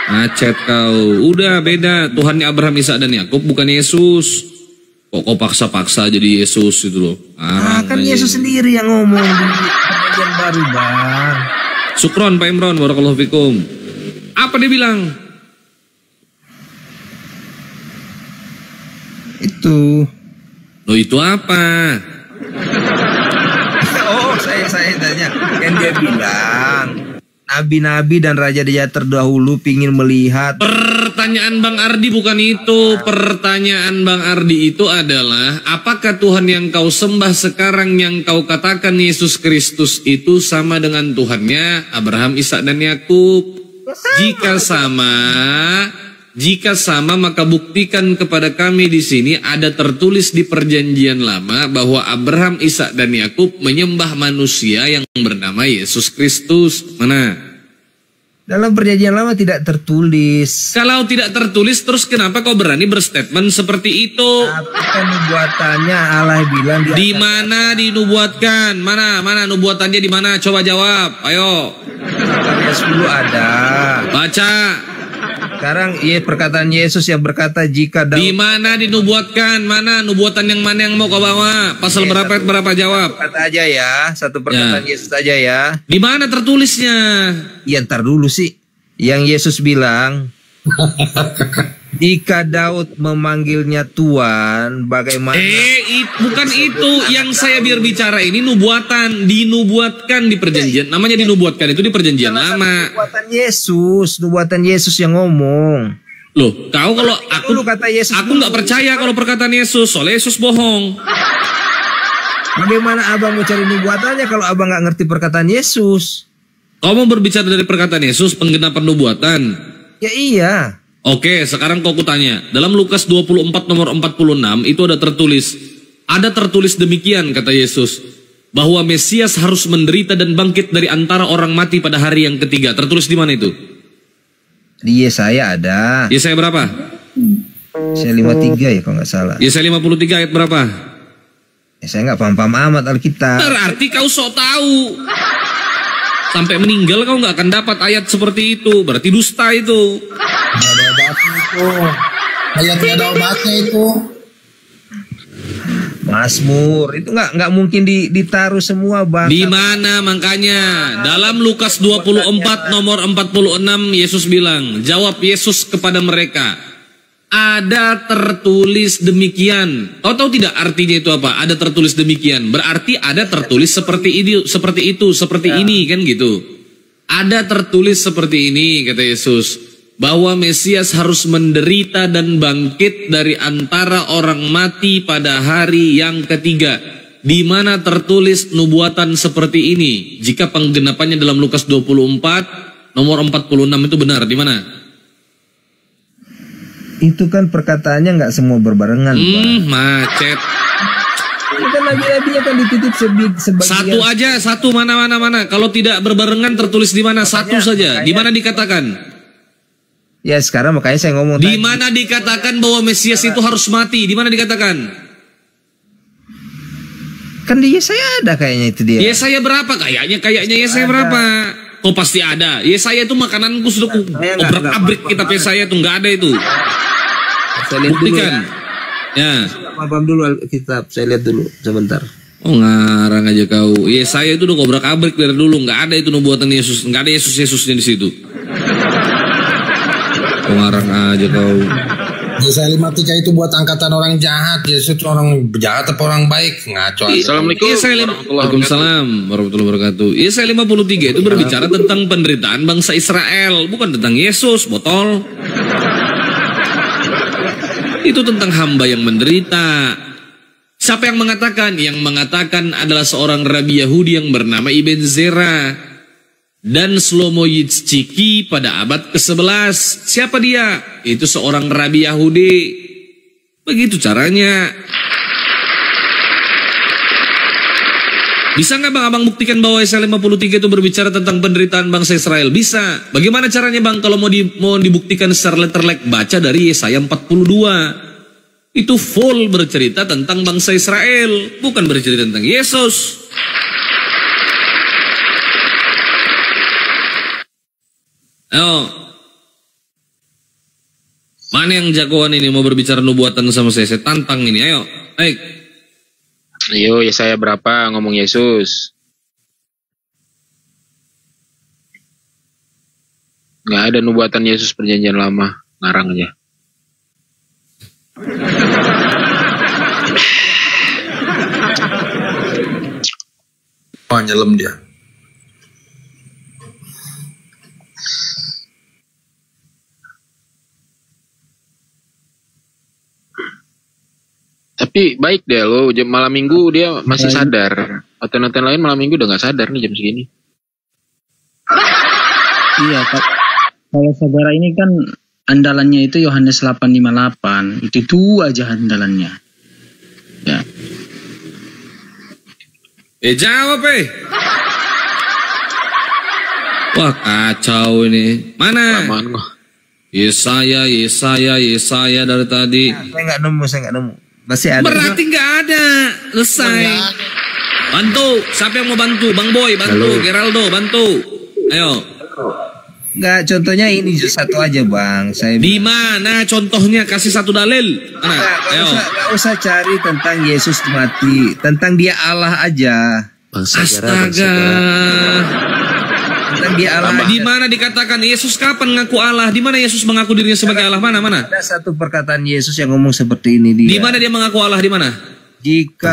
Macet kau. Udah beda. Tuhannya Abraham, Ishak dan Yakub bukan Yesus. Kok kau paksa-paksa jadi Yesus itu loh. Kan Yesus sendiri yang ngomong di perjanjian baru, Bang. Sukron Pak Imron, barakallahu fikum. Apa dia bilang? Itu. Loh itu apa? Oh, saya tanya. Kan dia bilang nabi-nabi dan raja-raja terdahulu pingin melihat. Pertanyaan Bang Ardi bukan itu. Pertanyaan Bang Ardi itu adalah, apakah Tuhan yang kau sembah sekarang yang kau katakan Yesus Kristus itu sama dengan Tuhannya Abraham, Ishak dan Yakub? Jika sama maka buktikan kepada kami di sini ada tertulis di perjanjian lama bahwa Abraham, Ishak dan Yakub menyembah manusia yang bernama Yesus Kristus. Mana? Dalam perjanjian lama tidak tertulis. Kalau tidak tertulis, terus kenapa kau berani berstatement seperti itu? Tapi kan nubuatannya Allah bilang di mana dinubuatkan? Mana nubuatannya di mana? Coba jawab. Ayo. Ayat 10 ada. Baca. Sekarang perkataan Yesus yang berkata jika Daud. Di mana dinubuatkan? Mana nubuatan yang mana yang mau kau bawa? Pasal berapa ayat berapa? Jawab. Kata aja ya, satu perkataan Yesus aja ya. Di mana tertulisnya? Ya ntar dulu sih. Yang Yesus bilang, jika Daud memanggilnya Tuhan, bagaimana? Bukan itu yang saya bicara ini nubuatan, dinubuatkan di perjanjian. Namanya dinubuatkan itu di perjanjian lama. Nubuatan Yesus yang ngomong. Loh, kau kalau aku kata Yesus, aku nggak percaya kalau perkataan Yesus, soalnya Yesus bohong. Bagaimana abang mau cari nubuatannya kalau abang nggak ngerti perkataan Yesus? Kau mau berbicara dari perkataan Yesus, penggenapan nubuatan? Ya iya. Oke, sekarang kau kutanya. Dalam Lukas 24 nomor 46 itu ada tertulis demikian kata Yesus, bahwa Mesias harus menderita dan bangkit dari antara orang mati pada hari yang ketiga. Tertulis di mana itu? Di Yesaya ada. Yesaya berapa? Yesaya 53 ya kalau nggak salah. Yesaya 53 ayat berapa? Saya nggak paham-paham amat Alkitab. Berarti kau sok tahu. Sampai meninggal kau nggak akan dapat ayat seperti itu. Berarti dusta itu. Nggak ada obatnya itu. Ayatnya ada obatnya itu. Mazmur itu nggak mungkin ditaruh semua, Bang. Di mana makanya? Dalam Lukas 24 nomor 46 Yesus bilang, jawab Yesus kepada mereka, ada tertulis demikian. Kau tahu tidak artinya itu apa? Ada tertulis demikian. Berarti ada tertulis seperti ini kan gitu. Ada tertulis seperti ini kata Yesus, bahwa Mesias harus menderita dan bangkit dari antara orang mati pada hari yang ketiga. Di mana tertulis nubuatan seperti ini? Jika penggenapannya dalam Lukas 24 nomor 46 itu benar, di mana? Itu kan perkataannya nggak semua berbarengan, Bang. Macet. Itu kan nabi-nabinya kan dititip sebagian. Satu aja, satu mana. Kalau tidak berbarengan tertulis di mana? Satu saja. Di mana dikatakan? Ya sekarang makanya saya ngomong. Di mana dikatakan bahwa Mesias itu harus mati? Di mana dikatakan? Kan di Yesaya ada kayaknya itu dia. Yesaya berapa? Kayaknya Yesaya berapa? Kok pasti ada. Yesaya itu makananku sudah obrak-abrik kitab Yesaya itu nggak ada itu. Saya lihat buktikan. Dulu ya. Paham dulu kitab. Saya lihat dulu sebentar. Oh ngarang aja kau. Yesaya itu udah obrak-abrik dari dulu, nggak ada itu nubuatan Yesus, nggak ada Yesusnya di situ. Ngarang aja kau. Yesaya 53 itu buat angkatan orang jahat. Yesus itu orang jahat apa orang baik? Ngaco. Assalamualaikum. Waalaikumsalam warahmatullahi wabarakatuh. Yesaya 53 itu berbicara tentang penderitaan bangsa Israel, bukan tentang Yesus, botol. Itu tentang hamba yang menderita. Siapa yang mengatakan? Yang mengatakan adalah seorang rabi Yahudi yang bernama Ibn Zera dan Shlomo Yitzchiki pada abad ke-11. Siapa dia? Itu seorang rabi Yahudi. Begitu caranya. Bisa nggak bang abang buktikan bahwa Yesaya 53 itu berbicara tentang penderitaan bangsa Israel? Bisa. Bagaimana caranya bang? Kalau mau dibuktikan secara letterlek, baca dari Yesaya 42. Itu full bercerita tentang bangsa Israel, bukan bercerita tentang Yesus. Oh, Mana yang jagoan ini mau berbicara nubuatan sama saya tantang ini, ayo. Baik. Ayo, Yesaya berapa ngomong Yesus? Nggak ada nubuatan Yesus perjanjian lama, ngarang aja. Oh, nyelam dia. Tapi baik deh lo, malam minggu dia masih sadar. Hotel-hotel lain malam minggu udah nggak sadar nih jam segini. Iya, Pak. Kalau saudara ini kan andalannya itu Yohanes 8:58. Itu aja andalannya. Ya. Jawab Wah kacau ini. Mana? Lamaan kok. Yesaya dari tadi. Saya nggak nemu. Masih ada. Berarti nggak ada. Selesai. Bantu. Siapa yang mau bantu? Bang Boy bantu. Halo. Geraldo bantu. Ayo. Nggak, contohnya ini satu aja bang. Saya Di mana contohnya? Kasih satu dalil. Mana? Ayo. nggak usah cari tentang Yesus mati, tentang dia Allah aja. Astaga. Tentang dia Allah. Di mana dikatakan Yesus kapan ngaku Allah? Di mana Yesus mengaku dirinya sebagai Allah? Mana? Ada satu perkataan Yesus yang ngomong seperti ini dia. Di mana dia mengaku Allah? Di mana? Jika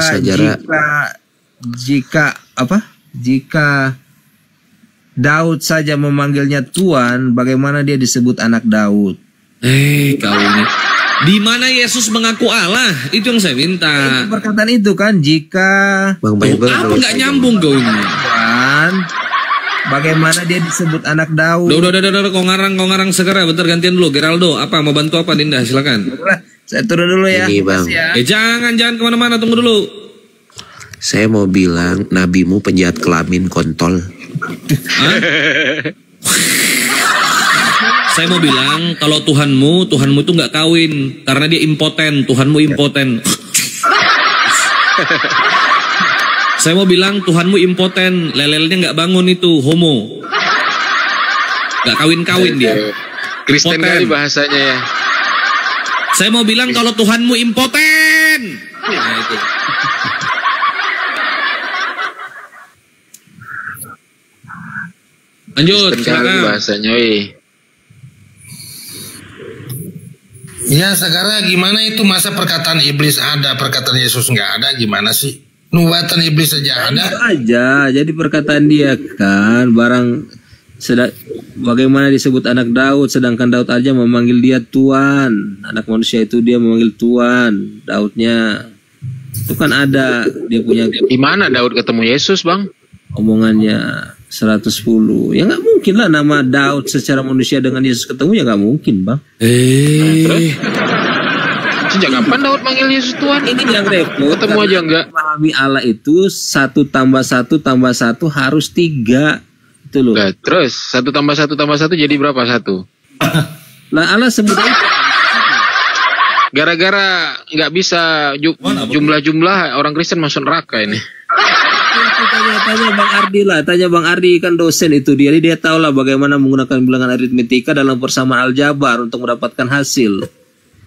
Daud saja memanggilnya Tuhan, bagaimana dia disebut anak Daud? Kau ini. Di mana Yesus mengaku Allah? Itu yang saya minta. Itu perkataan itu kan, jika Tuh, apa nggak nyambung kau ini? Tuhan, bagaimana dia disebut anak Daud? Udah, kau ngarang segera. Bentar gantian dulu. Geraldo, apa mau bantu apa Dinda? Silakan. Saya turun dulu ya. Ini, Bang. Makasih ya. Jangan kemana-mana. Tunggu dulu. Saya mau bilang nabimu penjahat kelamin kontol. Hah? Saya mau bilang kalau Tuhanmu itu nggak kawin karena dia impoten. Tuhanmu impoten. Saya mau bilang Tuhanmu impoten, lelelnya nggak bangun itu, homo. Nggak kawin dia. Kristen Impoten. kali bahasanya ya. Saya mau bilang kalau Tuhanmu impoten. Nah, itu. Lanjut, Kristen kali silakan. bahasanya, weh. Ya sekarang gimana itu, masa perkataan iblis ada, perkataan Yesus nggak ada, gimana sih? Nubuatan iblis saja ada. Itu aja. Jadi perkataan dia kan bagaimana disebut anak Daud, sedangkan Daud aja memanggil dia Tuhan. Anak manusia itu dia memanggil Tuhan. Daudnya itu kan ada, dia punya Di mana Daud ketemu Yesus, Bang? omongannya 110. Ya nggak mungkin lah nama Daud secara manusia dengan Yesus ketemu, ya nggak mungkin bang. Sejak kapan Daud manggil Yesus Tuhan? Ini yang repot. Ketemu aja enggak? Memahami Allah itu 1 tambah 1 tambah 1 harus 3. Itu loh. Nah, terus 1 tambah 1 tambah 1 jadi berapa 1? Nah Allah semudah itu. Gara-gara nggak bisa jumlah-jumlah orang Kristen masuk neraka ini. Tanya Bang Ardi lah. Tanya Bang Ardi, kan dosen itu dia tahu lah bagaimana menggunakan bilangan aritmetika dalam persamaan aljabar untuk mendapatkan hasil.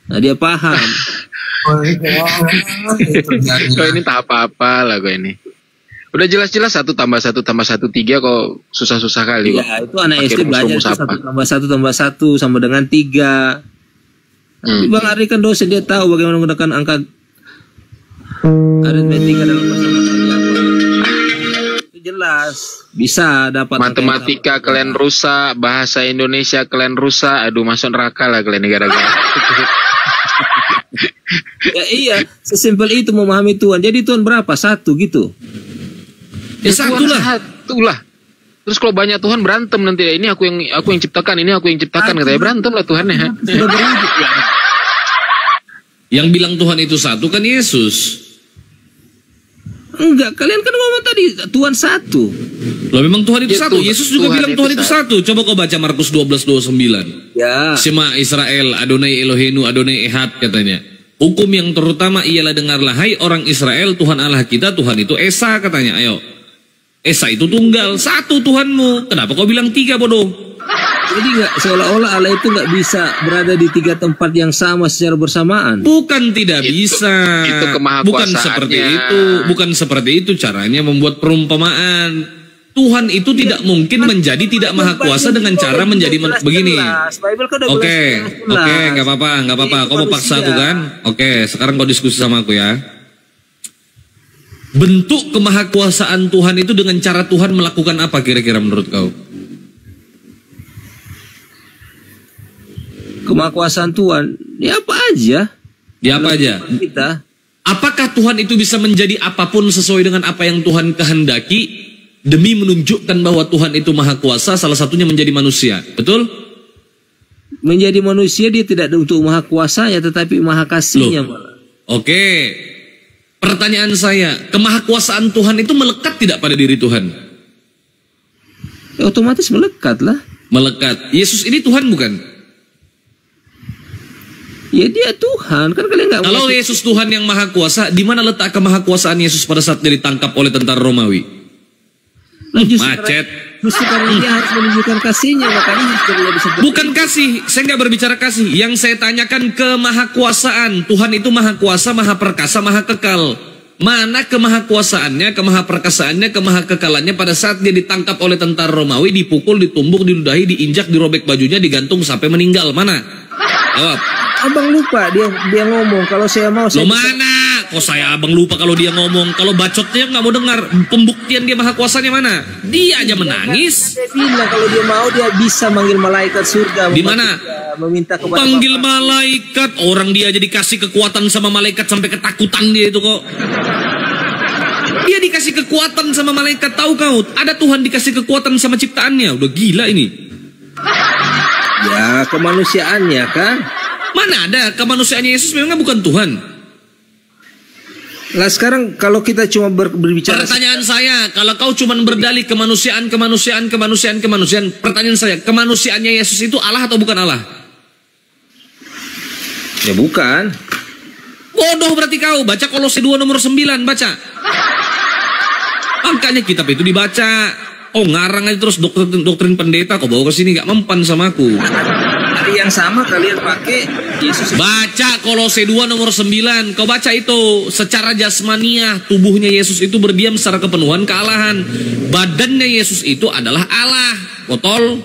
Nah dia paham. Kok ini tak apa-apa lah kok ini. Udah jelas-jelas 1 tambah 1 tambah 1 3 kok susah-susah kali kok. Ya itu anak Pakai SD belajar rumus-rumus 1 apa. tambah 1 tambah 1 sama dengan 3. Tapi Bang Ardi kan dosen, dia tahu bagaimana menggunakan angka aritmetika dalam persamaan aljabar. Itu jelas bisa dapat Matematika kalian rusak, bahasa Indonesia kalian rusak, aduh masuk neraka lah kalian gara-gara. Ya iya, sesimpel itu memahami Tuhan. Jadi Tuhan berapa? 1 gitu. Ya Tuhan 1 lah. satu lah. Terus kalau banyak Tuhan berantem nanti, ini aku yang ciptakan, ini aku yang ciptakan, katanya berantem lah Tuhannya. Sudah berhidup ya. Yang bilang Tuhan itu 1 kan Yesus. Enggak, kalian kan ngomong tadi Tuhan 1. Loh memang Tuhan itu Ya, 1. Yesus juga Tuhan bilang itu Tuhan itu 1. Coba kau baca Markus 12:29. Ya. Shema Israel, Adonai Elohenu, Adonai Ehad katanya. Hukum yang terutama ialah dengarlah, hai orang Israel, Tuhan Allah kita, Tuhan itu Esa katanya. Ayo. Esa itu tunggal, 1 Tuhanmu. Kenapa kau bilang 3 bodoh? Jadi nggak, seolah-olah Allah itu nggak bisa berada di 3 tempat yang sama secara bersamaan. Bukan tidak bisa. itu Bukan seperti itu. Bukan seperti itu caranya membuat perumpamaan. Tuhan itu tidak mungkin menjadi tidak maha kuasa dengan cara menjadi begini. Oke, nggak apa-apa. Kau mau paksa aku kan? Oke, sekarang kau diskusi sama aku ya. Bentuk kemahakuasaan Tuhan itu dengan cara Tuhan melakukan apa kira-kira menurut kau? Kemahakuasaan Tuhan, ya apa aja? Dia apa aja? Kita. Apakah Tuhan itu bisa menjadi apapun sesuai dengan apa yang Tuhan kehendaki demi menunjukkan bahwa Tuhan itu maha kuasa, salah satunya menjadi manusia, betul? Menjadi manusia dia tidak untuk maha kuasanya tetapi maha kasihnya. Oke. Pertanyaan saya, kemahakuasaan Tuhan itu melekat tidak pada diri Tuhan? Ya, otomatis melekat lah. Melekat. Yesus ini Tuhan bukan? Ya dia Tuhan, kan kalian nggak. Kalau Yesus Tuhan yang maha kuasa, di mana letak kemahakuasaan Yesus pada saat dia ditangkap oleh tentara Romawi? Macet. Justru karena dia harus menunjukkan kasihnya, makanya dia bisa. Bukan kasih, saya nggak berbicara kasih. Yang saya tanyakan kemahakuasaan. Tuhan itu maha kuasa, maha perkasa, maha kekal. Mana kemahakuasaannya, kemahaperkasaannya, kemahakekalannya pada saat dia ditangkap oleh tentara Romawi, dipukul, ditumbuk, diludahi, diinjak, dirobek bajunya, digantung sampai meninggal? Mana? Jawab. Abang lupa dia ngomong kalau saya mau. Lo mana? Kok saya abang lupa kalau dia ngomong? Kalau bacotnya nggak mau dengar. Pembuktian dia maha kuasanya mana? Dia aja menangis. Dia bilang kalau dia mau dia bisa manggil malaikat surga. Di mana? Meminta kepada panggil malaikat. Orang dia aja dikasih kekuatan sama malaikat sampai ketakutan dia itu kok. Dia dikasih kekuatan sama malaikat, tahu kau? Ada Tuhan dikasih kekuatan sama ciptaannya. Udah gila ini. Ya kemanusiaannya kan. Mana ada kemanusiaannya Yesus memang bukan Tuhan. Lah sekarang kalau kita cuma berbicara. Pertanyaan saya, kalau kau cuma berdalih kemanusiaan, pertanyaan saya, kemanusiaannya Yesus itu Allah atau bukan Allah? Ya bukan. Bodoh berarti kau. Baca Kolose 2 nomor 9, baca. Makanya kitab itu dibaca. Oh ngarang aja terus doktrin pendeta, kau bawa ke sini gak mempan sama aku. Hari yang sama kalian pakai Yesus. Baca Kolose 2 nomor 9. Kau baca itu. Secara jasmaniah tubuhnya Yesus itu berdiam secara kepenuhan kealahan. Badannya Yesus itu adalah Allah. Botol.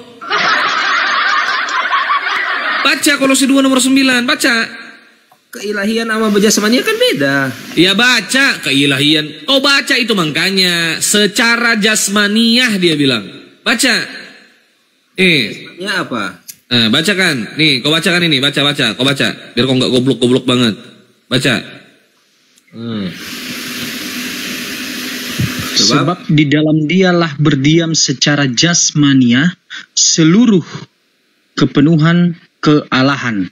Baca Kolose 2 nomor 9. Baca. Keilahian sama jasmaniah kan beda. Ya baca keilahian. Kau baca itu makanya. Secara jasmaniah dia bilang. Baca. Ini apa? Nah, bacakan. Nih, kau bacakan ini. Baca. Kau baca. Biar kau nggak goblok-goblok banget. Baca. Sebab di dalam dialah berdiam secara jasmaniah seluruh kepenuhan kealahan.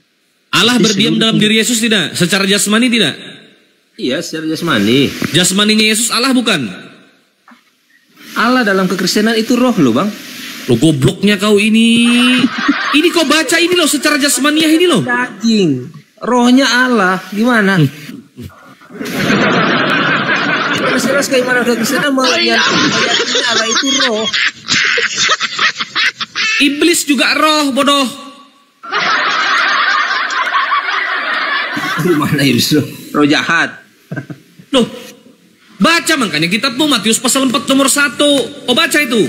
Allah berdiam dalam diri Yesus tidak? Secara jasmani tidak? Iya, secara jasmani. Jasmaninya Yesus Allah bukan? Allah dalam kekristenan itu roh loh bang. Lo gobloknya kau ini. Ini kau baca ini loh secara jasmaniah ini loh. Daging. Rohnya Allah. Gimana? Jelas kayak mana kekristenan meyakini Allah itu roh. Iblis juga roh, bodoh. Gimana itu? Roh jahat. Loh, baca makanya kitabmu Matius pasal 4 nomor 1. Oh baca itu.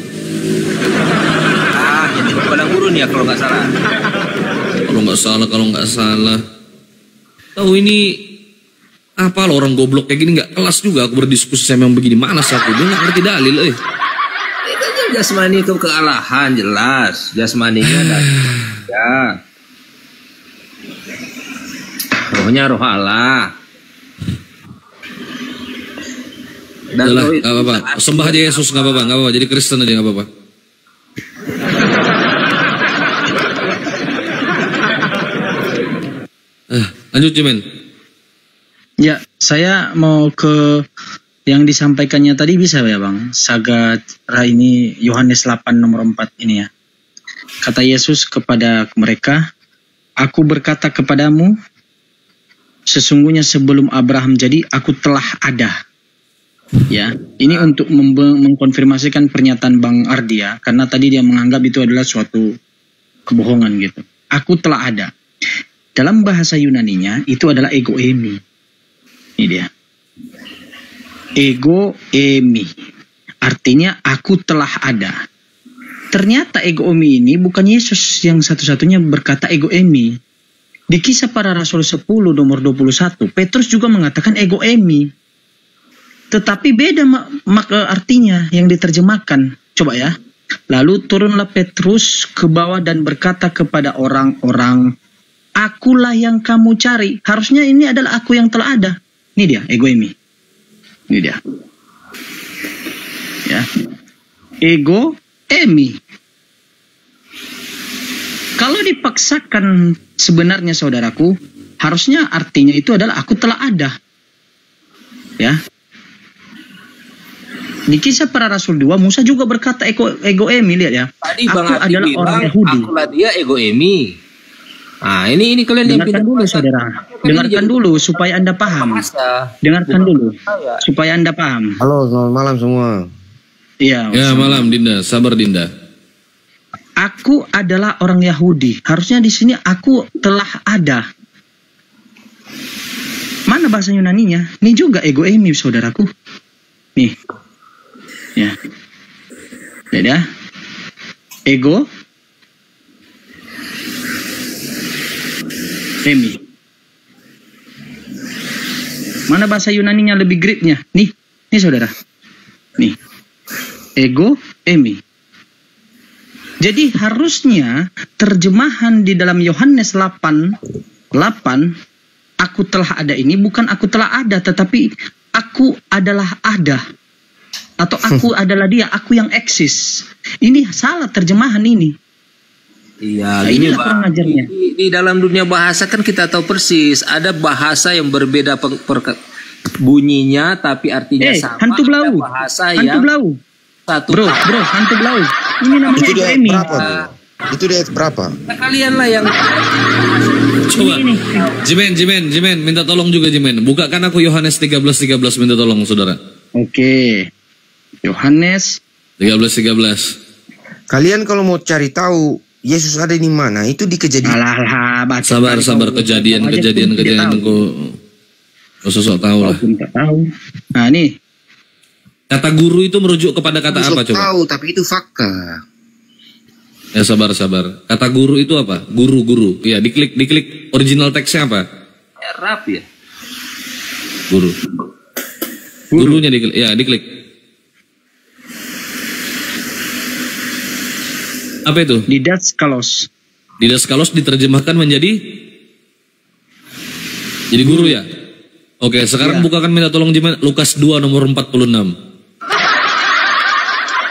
Jadi padang gurun ya kalau nggak salah. Kalau nggak salah. Tahu ini apa lo orang goblok kayak gini nggak kelas juga aku berdiskusi sama yang begini. Malas aku, dia nggak ngerti dalil. Itu aja jasmani itu kealahan jelas. Jasmaninya ya. Rohnya roh Allah. Dan udah lah, gak apa-apa. Sembah aja Yesus, gak apa-apa. Jadi Kristen aja gak apa-apa. Lanjut Jimen. Ya, saya mau ke yang disampaikannya tadi bisa ya Bang. Saga ini Yohanes 8 nomor 4 ini ya. Kata Yesus kepada mereka, aku berkata kepadamu, sesungguhnya sebelum Abraham jadi, aku telah ada. Ya, ini untuk mengkonfirmasikan pernyataan Bang Ardi ya, karena tadi dia menganggap itu adalah suatu kebohongan gitu. Aku telah ada. Dalam bahasa Yunaninya itu adalah ego emi. Ini dia. Ego emi. Artinya aku telah ada. Ternyata ego emi ini bukan Yesus yang satu-satunya berkata ego emi. Di Kisah Para Rasul 10 nomor 21, Petrus juga mengatakan ego emi. Tetapi beda artinya yang diterjemahkan. Coba ya. Lalu turunlah Petrus ke bawah dan berkata kepada orang-orang, akulah yang kamu cari. Harusnya ini adalah aku yang telah ada. Ini dia, ego emi. Ini dia. Ya. Ego emi. Kalau dipaksakan sebenarnya saudaraku, harusnya artinya itu adalah aku telah ada. Ya. Di Kisah Para Rasul 2, Musa juga berkata ego emi, lihat ya. Tadi Bang aku Ardi adalah bilang, orang Yahudi. akulah dia ego emi. Nah, ini kalian yang Dengarkan dulu saudara. Dengarkan dulu supaya Anda paham. Dengarkan dulu supaya Anda paham. Halo, selamat malam semua. Iya. Ya malam Dinda, sabar Dinda. Aku adalah orang Yahudi. Harusnya di sini aku telah ada. Mana bahasa Yunaninya? Ini juga ego emi saudaraku. Nih. Ya. Lihat ya. Ego emi. Mana bahasa Yunaninya lebih gripnya? Nih saudara. Nih. Ego emi. Jadi harusnya terjemahan di dalam Yohanes 8, aku telah ada ini bukan aku telah ada, tetapi aku adalah ada. Atau aku adalah dia, aku yang eksis. Ini salah terjemahan ini. Iya, Nah, gini inilah Bang. kurang ajarnya. Di dalam dunia bahasa kan kita tahu persis, ada bahasa yang berbeda bunyinya tapi artinya sama. Hantu Ada belau. bahasa Hantu yang belau. satu Bro, hantu belau. Ini namanya Itu di ego ayat emi. berapa tuh? Itu di ayat berapa? Nah, kalian lah yang Coba. Ini. Jimen, minta tolong juga Jimen. Bukakan aku Yohanes 13:13, minta tolong saudara. Oke. Yohanes 13:13. Kalian kalau mau cari tahu Yesus ada di mana, itu di Kejadian. alah baca. Sabar, kejadian aku sosok tahu lah. Walaupun tak tahu. Nah, nih. Kata guru itu merujuk kepada kata apa coba? Tahu, tapi itu fakta. Ya sabar. Kata guru itu apa? Guru. Ya, diklik original teksnya apa? rap ya. Guru. Gurunya diklik. Ya, diklik. Apa itu? Didaskalos. Didaskalos diterjemahkan menjadi jadi guru ya? Oke, sekarang bukakan minta tolong Jimen Lukas 2 nomor 46.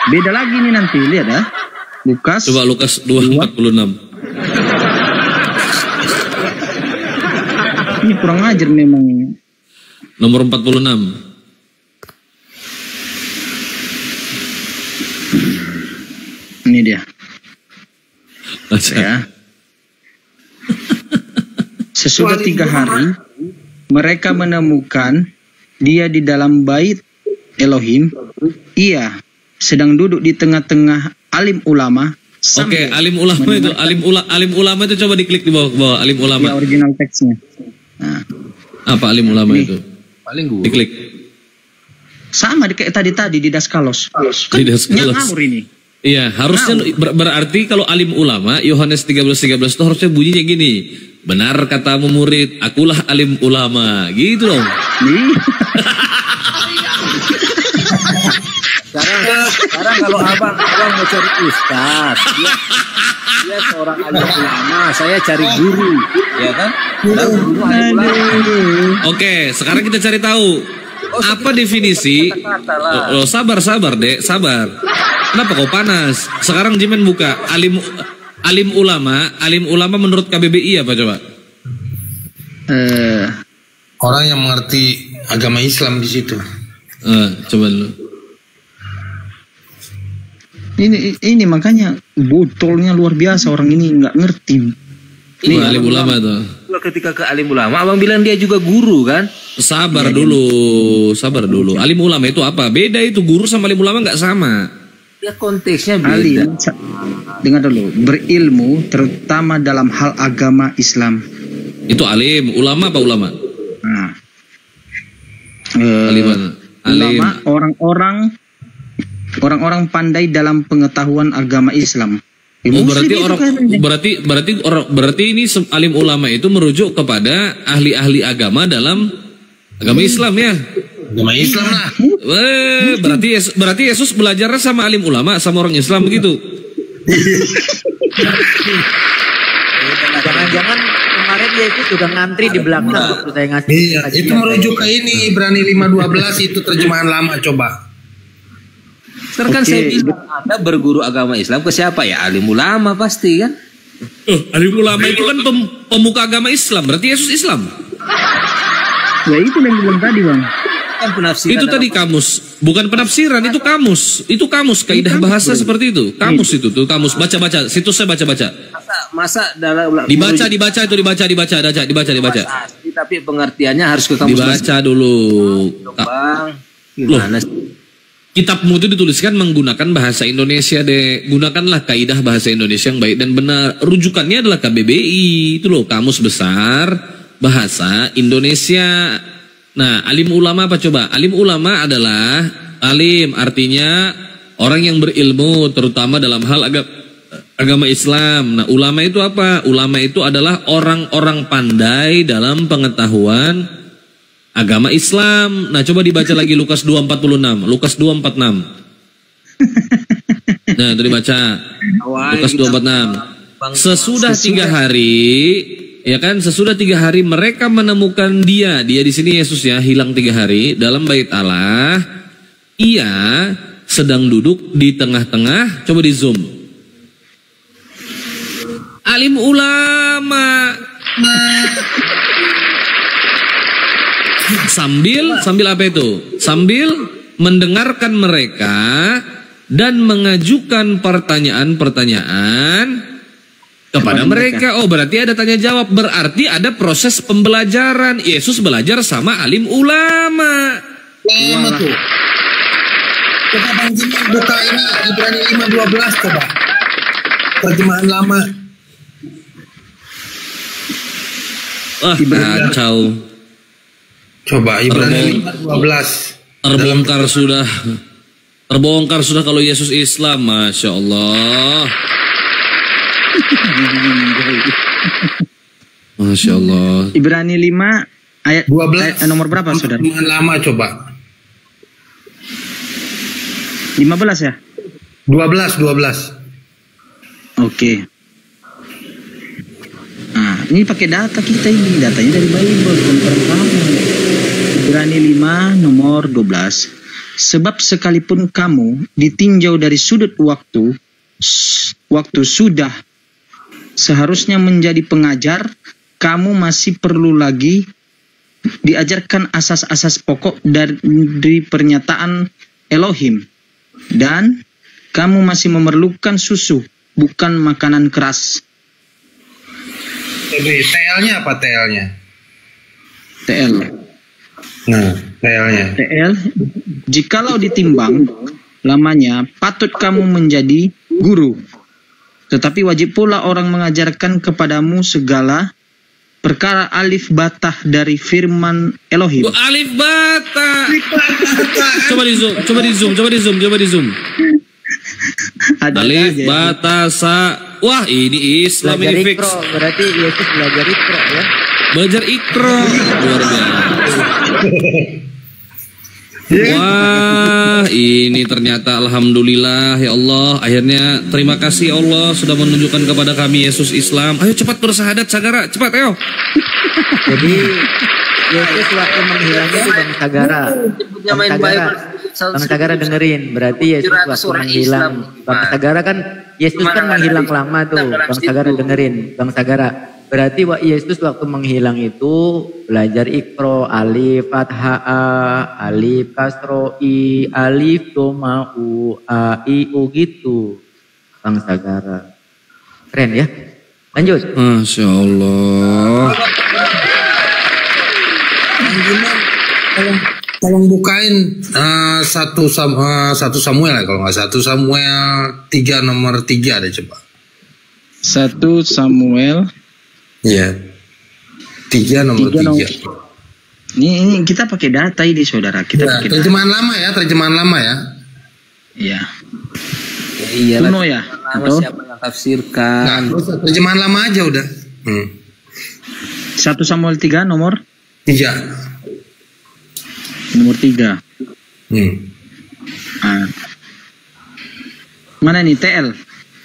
Beda lagi nih nanti, lihat ya. Lukas. Coba Lukas 2:46. Ini kurang ajar memang. Nomor 46. Ini dia. Baca. Ya. Sesudah 3 hari, mereka menemukan dia di dalam bait Elohim. Ia sedang duduk di tengah-tengah alim ulama. Oke, alim ulama itu, alim ulama itu coba diklik di bawah alim ulama. Ya, original teksnya. Nah, Apa alim ulama Ini. itu? Paling gue. Diklik. sama kayak tadi di Daskalos. Kan Didaskalos. ngawur ini. Iya, harusnya berarti kalau alim ulama Yohanes 13:13 itu harusnya bunyinya gini. Benar katamu murid, akulah alim ulama. Gitu dong. Nih. Sekarang kalau abang mau cari ustaz, dia seorang alim ulama, saya cari guru, ya kan? Lalu guru alim ulama. Oke, sekarang kita cari tahu apa definisi. Oh, sabar Dek, sabar. Kenapa kau panas? Sekarang Jimen buka alim ulama menurut KBBI apa coba? Orang yang mengerti agama Islam di situ. Coba dulu. Ini makanya botolnya luar biasa, orang ini nggak ngerti. Ini alim ulama tuh. Ketika ke alim ulama, abang bilang dia juga guru kan? Sabar dulu. Alim ulama itu apa? Beda itu, guru sama alim ulama nggak sama. Ya konteksnya beda. Alim, dengar dulu, berilmu terutama dalam hal agama Islam. Itu alim, ulama apa ulama? Nah, Alim. ulama orang-orang pandai dalam pengetahuan agama Islam. Oh, berarti ini alim ulama itu merujuk kepada ahli-ahli agama dalam agama Islam ya. Agama Islam lah. Berarti Yesus belajar sama alim ulama sama orang Islam begitu. Jangan-jangan kemarin Yesus sudah ngantri di belakang waktu saya ngasih. Iya, itu merujuk ke ini Ibrani 5:12 itu terjemahan lama coba. Kan saya bilang Anda berguru agama Islam ke siapa ya? Alim ulama pasti kan? Alim ulama itu kan pemuka agama Islam, berarti Yesus Islam. Ya itu yang bilang tadi bang. Kan penafsiran Itu tadi kamus, bukan penafsiran, itu kamus. Itu kamus, kaidah bahasa seperti itu. Kamus itu tuh, kamus. Baca-baca, situs saya baca-baca. masa dalam Dibaca itu. Tapi pengertiannya harus ke kamus. Dibaca dulu. Bang, Loh, gimana sih? kitabmu itu dituliskan menggunakan bahasa Indonesia deh. Gunakanlah kaidah bahasa Indonesia yang baik dan benar. Rujukannya adalah KBBI. Itu loh, Kamus Besar Bahasa Indonesia. Nah, alim ulama apa coba? Alim ulama adalah alim, artinya orang yang berilmu terutama dalam hal agama Islam. Nah, ulama itu apa? Ulama itu adalah orang-orang pandai dalam pengetahuan agama Islam. Nah, coba dibaca lagi Lukas 2:46. Lukas 2:46. Nah, itu dibaca. Lukas 2:46. Sesudah 3 hari, ya kan? Sesudah 3 hari mereka menemukan dia di sini Yesus ya, hilang 3 hari dalam bait Allah. Ia sedang duduk di tengah-tengah. Coba di zoom. Alim ulama. Sambil apa itu? Sambil mendengarkan mereka dan mengajukan pertanyaan-pertanyaan kepada mereka. Oh, berarti ada tanya jawab. Berarti ada proses pembelajaran. Yesus belajar sama alim ulama. Lama tuh. Coba Bang Jimin buka ini Ibrani 5:12 coba. Terjemahan lama. Wah, kacau. Coba Ibrani 5:12. Terbongkar sudah kalau Yesus Islam, Masya Allah. Masya Allah. Ibrani 5 ayat 12 nomor berapa saudara? Terjemahan lama coba. 15 ya? 12. Oke. Nah, ini pakai data kita ini, datanya dari Bible, bukan kamu. Ibrani 5 nomor 12. Sebab sekalipun kamu ditinjau dari sudut waktu sudah seharusnya menjadi pengajar, kamu masih perlu lagi diajarkan asas-asas pokok dari pernyataan Elohim. Dan kamu masih memerlukan susu, bukan makanan keras. Jadi TL-nya apa TL-nya? TL. Nah, TL-nya. TL, jikalau ditimbang lamanya, patut kamu menjadi guru. Tetapi wajib pula orang mengajarkan kepadamu segala perkara alif batah dari firman Elohim. Oh, alif batah. Coba di zoom. Alif batah sa. Wah, ini Islam ini fix. Berarti Yesus belajar Iqra ya. Belajar Iqra. Luar biasa. Wah, ini ternyata alhamdulillah ya Allah. Akhirnya terima kasih Allah sudah menunjukkan kepada kami Yesus Islam. Ayo cepat bersahadat Sagara, cepat ayo. Jadi Yesus waktu menghilangnya di Bang Sagara. Bang Sagara dengerin. Berarti Yesus waktu menghilang. Bang Sagara kan Yesus kan menghilang lama tuh. Bang Sagara dengerin. Bang Sagara. Berarti Yesus waktu menghilang itu belajar Iqra, alif fathah a, alif kasro i, alif doma u, a i u gitu. Bang Sagara. Keren ya. Lanjut. Masya Allah. Tolong bukain 1 Samuel ya, kalau nggak 1 Samuel 3 nomor 3 ada coba. 1 Samuel. Iya. 3 nomor 3. Ini kita pakai data ini saudara. Kita Ya, pakai terjemahan lama ya, terjemahan lama ya. Iya. Iya Kuno ya? Atau siapa yang tafsirkan? Nah, terjemahan lama aja udah. 1 Samuel 3 nomor 3. nomor 3. Mana nih TL?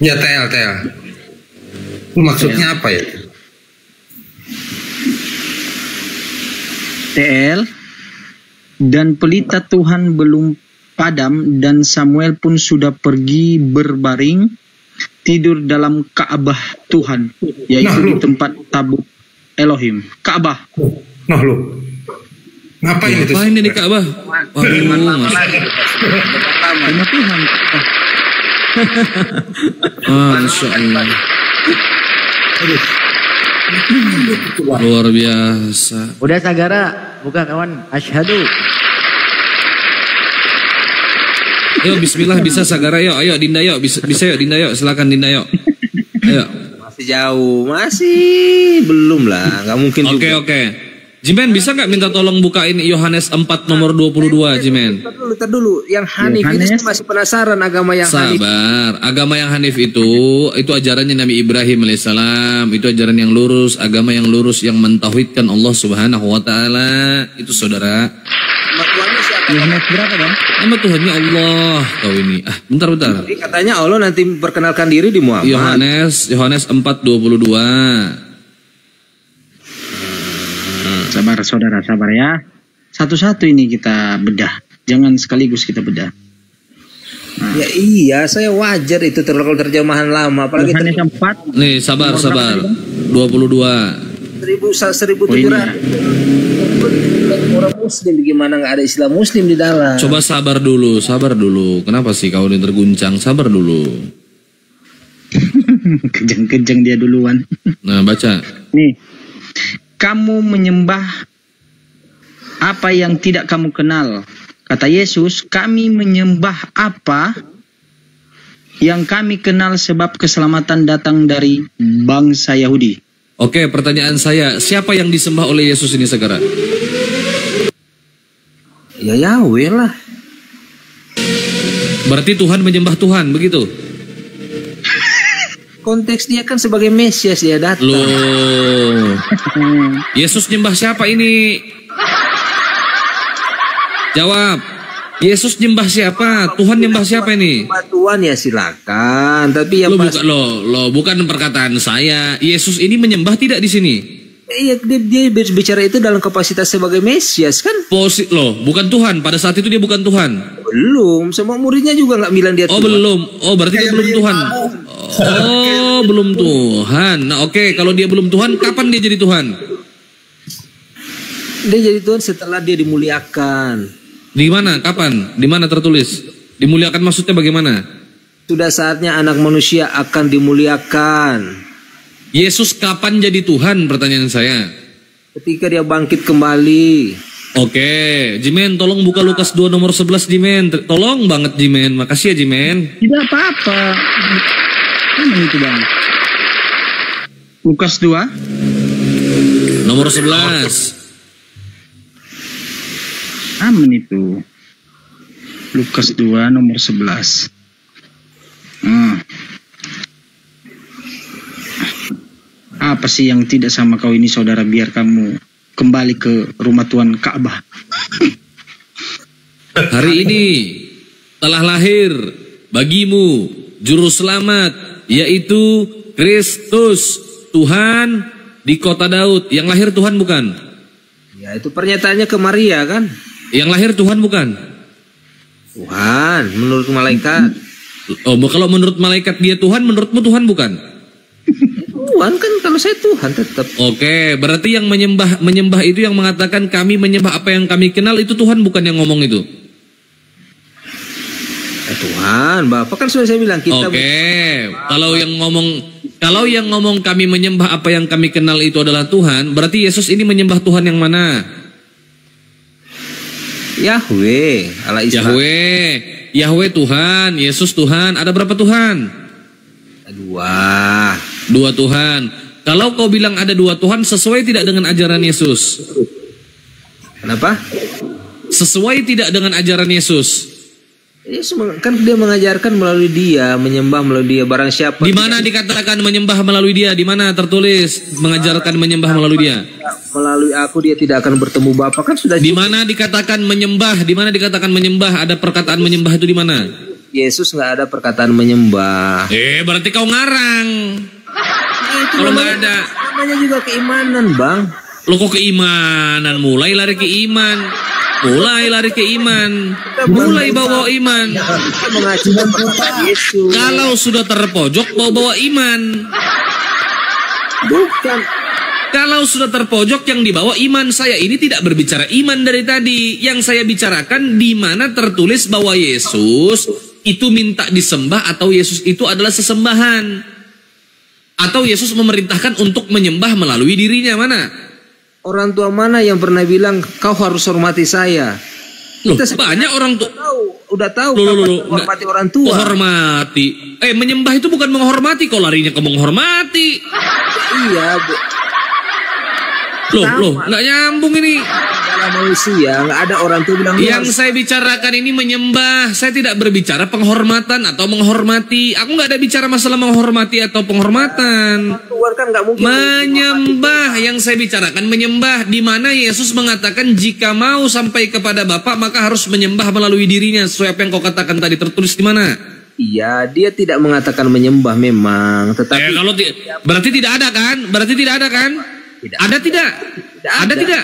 Ya TL. Itu maksudnya apa ya? TL. Dan pelita Tuhan belum padam dan Samuel pun sudah pergi berbaring tidur dalam Ka'bah Tuhan, yaitu di tempat tabut Elohim. Ka'bah. Nah lu. Ngapain itu? Ngapain ini Ka'bah? Waduh, Rumah Tuhan. Masya Allah. Luar biasa. Udah Sagara, buka kawan. Asyhadu. Ayo bismillah, bisa Sagara yuk. Ayo Dinda yuk. Bisa yuk Dinda yuk. Silakan Dinda yuk. Ayo. Masih jauh, masih belum lah, nggak mungkin juga. Oke. Jimen bisa nggak minta tolong bukain Yohanes 4 nomor 22 Jimen? Tar dulu, yang Hanif ini saya masih penasaran agama yang Hanif. Sabar, agama yang Hanif itu ajarannya Nabi Ibrahim alaihissalam, itu ajaran yang lurus, agama yang lurus yang mentauhidkan Allah Subhanahu wa taala. Itu saudara. Tuhannya siapa? Yohanes berapa dong? Nama Tuhannya Allah. Kau ini. Bentar. Jadi katanya Allah nanti perkenalkan diri di Muhammad. Yohanes 4:22. Sabar saudara, sabar ya. Satu-satu ini kita bedah. Jangan sekaligus kita bedah. Ya iya, saya wajar itu kalau terjemahan lama, apalagi Yohanes 4. Nih, sabar. 22. 1700. Orang Muslim gimana nggak ada istilah Muslim di dalam? Coba sabar dulu. Kenapa sih kau ini terguncang? Sabar dulu. Kejang-kejang dia duluan. Nah, baca. Nih. Kamu menyembah apa yang tidak kamu kenal. Kata Yesus, kami menyembah apa yang kami kenal sebab keselamatan datang dari bangsa Yahudi. Oke, pertanyaan saya, siapa yang disembah oleh Yesus ini Sagara? Ya Yahweh lah. Berarti Tuhan menyembah Tuhan, begitu? Konteks dia kan sebagai Mesias dia datang. Loh. Yesus nyembah siapa ini? Jawab. Yesus nyembah siapa? Tuhan nyembah siapa ini? Tuhan ya silakan, tapi yang bukan perkataan saya. Yesus ini menyembah tidak di sini? Iya, dia bicara itu dalam kapasitas sebagai Mesias kan? Bukan Tuhan. Pada saat itu dia bukan Tuhan. Belum, semua muridnya juga nggak bilang dia Tuhan. Belum. Berarti dia belum Tuhan. Belum Tuhan. Nah, oke, kalau dia belum Tuhan, kapan dia jadi Tuhan? Dia jadi Tuhan setelah dia dimuliakan. Di mana? Kapan? Di mana tertulis? Dimuliakan maksudnya bagaimana? Sudah saatnya anak manusia akan dimuliakan. Yesus kapan jadi Tuhan? Pertanyaan saya. Ketika dia bangkit kembali. Oke, Jimen, tolong buka Lukas 2 nomor 11, Jimen. Tolong banget, Jimen. Makasih ya, Jimen. Tidak apa-apa. Mana itu bang? Lukas 2 nomor 11. Aman itu. Lukas 2 nomor 11. Apa sih yang tidak sama kau ini saudara, biar kamu kembali ke rumah Tuhan Ka'bah. Hari ini telah lahir bagimu juru selamat, yaitu Kristus, Tuhan di kota Daud. Yang lahir Tuhan bukan? Ya, itu pernyataannya ke Maria kan? Yang lahir Tuhan bukan? Tuhan, menurut malaikat. Kalau menurut malaikat dia Tuhan, menurutmu Tuhan bukan? Tuhan kan, kalau saya Tuhan tetap. Oke, berarti yang menyembah itu yang mengatakan kami menyembah apa yang kami kenal, itu Tuhan bukan yang ngomong itu? Tuhan, Bapak kan sudah saya bilang kita. Oke, kalau yang ngomong kami menyembah apa yang kami kenal itu adalah Tuhan, berarti Yesus ini menyembah Tuhan yang mana? Yahweh, Allah Israel. Yahweh Tuhan, Yesus Tuhan. Ada berapa Tuhan? Dua Tuhan. Kalau kau bilang ada dua Tuhan, sesuai tidak dengan ajaran Yesus? Kenapa? Sesuai tidak dengan ajaran Yesus? Yesus kan dia mengajarkan melalui dia, menyembah melalui dia. Barang siapa? Di mana dikatakan menyembah melalui dia? Di mana tertulis mengajarkan menyembah melalui dia? Melalui aku dia tidak akan bertemu Bapa, kan sudah. Di mana dikatakan menyembah? Di mana dikatakan menyembah? Ada perkataan menyembah itu di mana? Yesus nggak ada perkataan menyembah. Berarti kau ngarang. Kalau nggak ada. Namanya juga keimanan, Bang. Lo kok keimanan? Mulai lari ke iman. Mulai lari ke iman. Mulai bawa iman. Kalau sudah terpojok bawa iman. Bukan. Kalau sudah terpojok yang dibawa iman. Saya ini tidak berbicara iman dari tadi. Yang saya bicarakan di mana tertulis bahwa Yesus itu minta disembah atau Yesus itu adalah sesembahan. Atau Yesus memerintahkan untuk menyembah melalui dirinya, mana? Orang tua mana yang pernah bilang kau harus hormati saya? Loh, banyak orang tua udah tahu menghormati orang tua. Menghormati. Menyembah itu bukan menghormati, kau larinya ke menghormati. Iya, Loh, nggak nyambung ini. Dalam manusia nggak ada orang tua bilang. Yang saya bicarakan ini menyembah. Saya tidak berbicara penghormatan atau menghormati. Aku nggak ada bicara masalah menghormati atau penghormatan. Tuhan kan nggak mungkin menyembah. Yang saya bicarakan menyembah, di mana Yesus mengatakan jika mau sampai kepada Bapa maka harus menyembah melalui dirinya. Sesuai apa yang kau katakan tadi, tertulis di mana? Iya, dia tidak mengatakan menyembah memang, tetapi kalau berarti tidak ada kan? Berarti tidak ada kan? Tidak. Ada tidak? Ada tidak?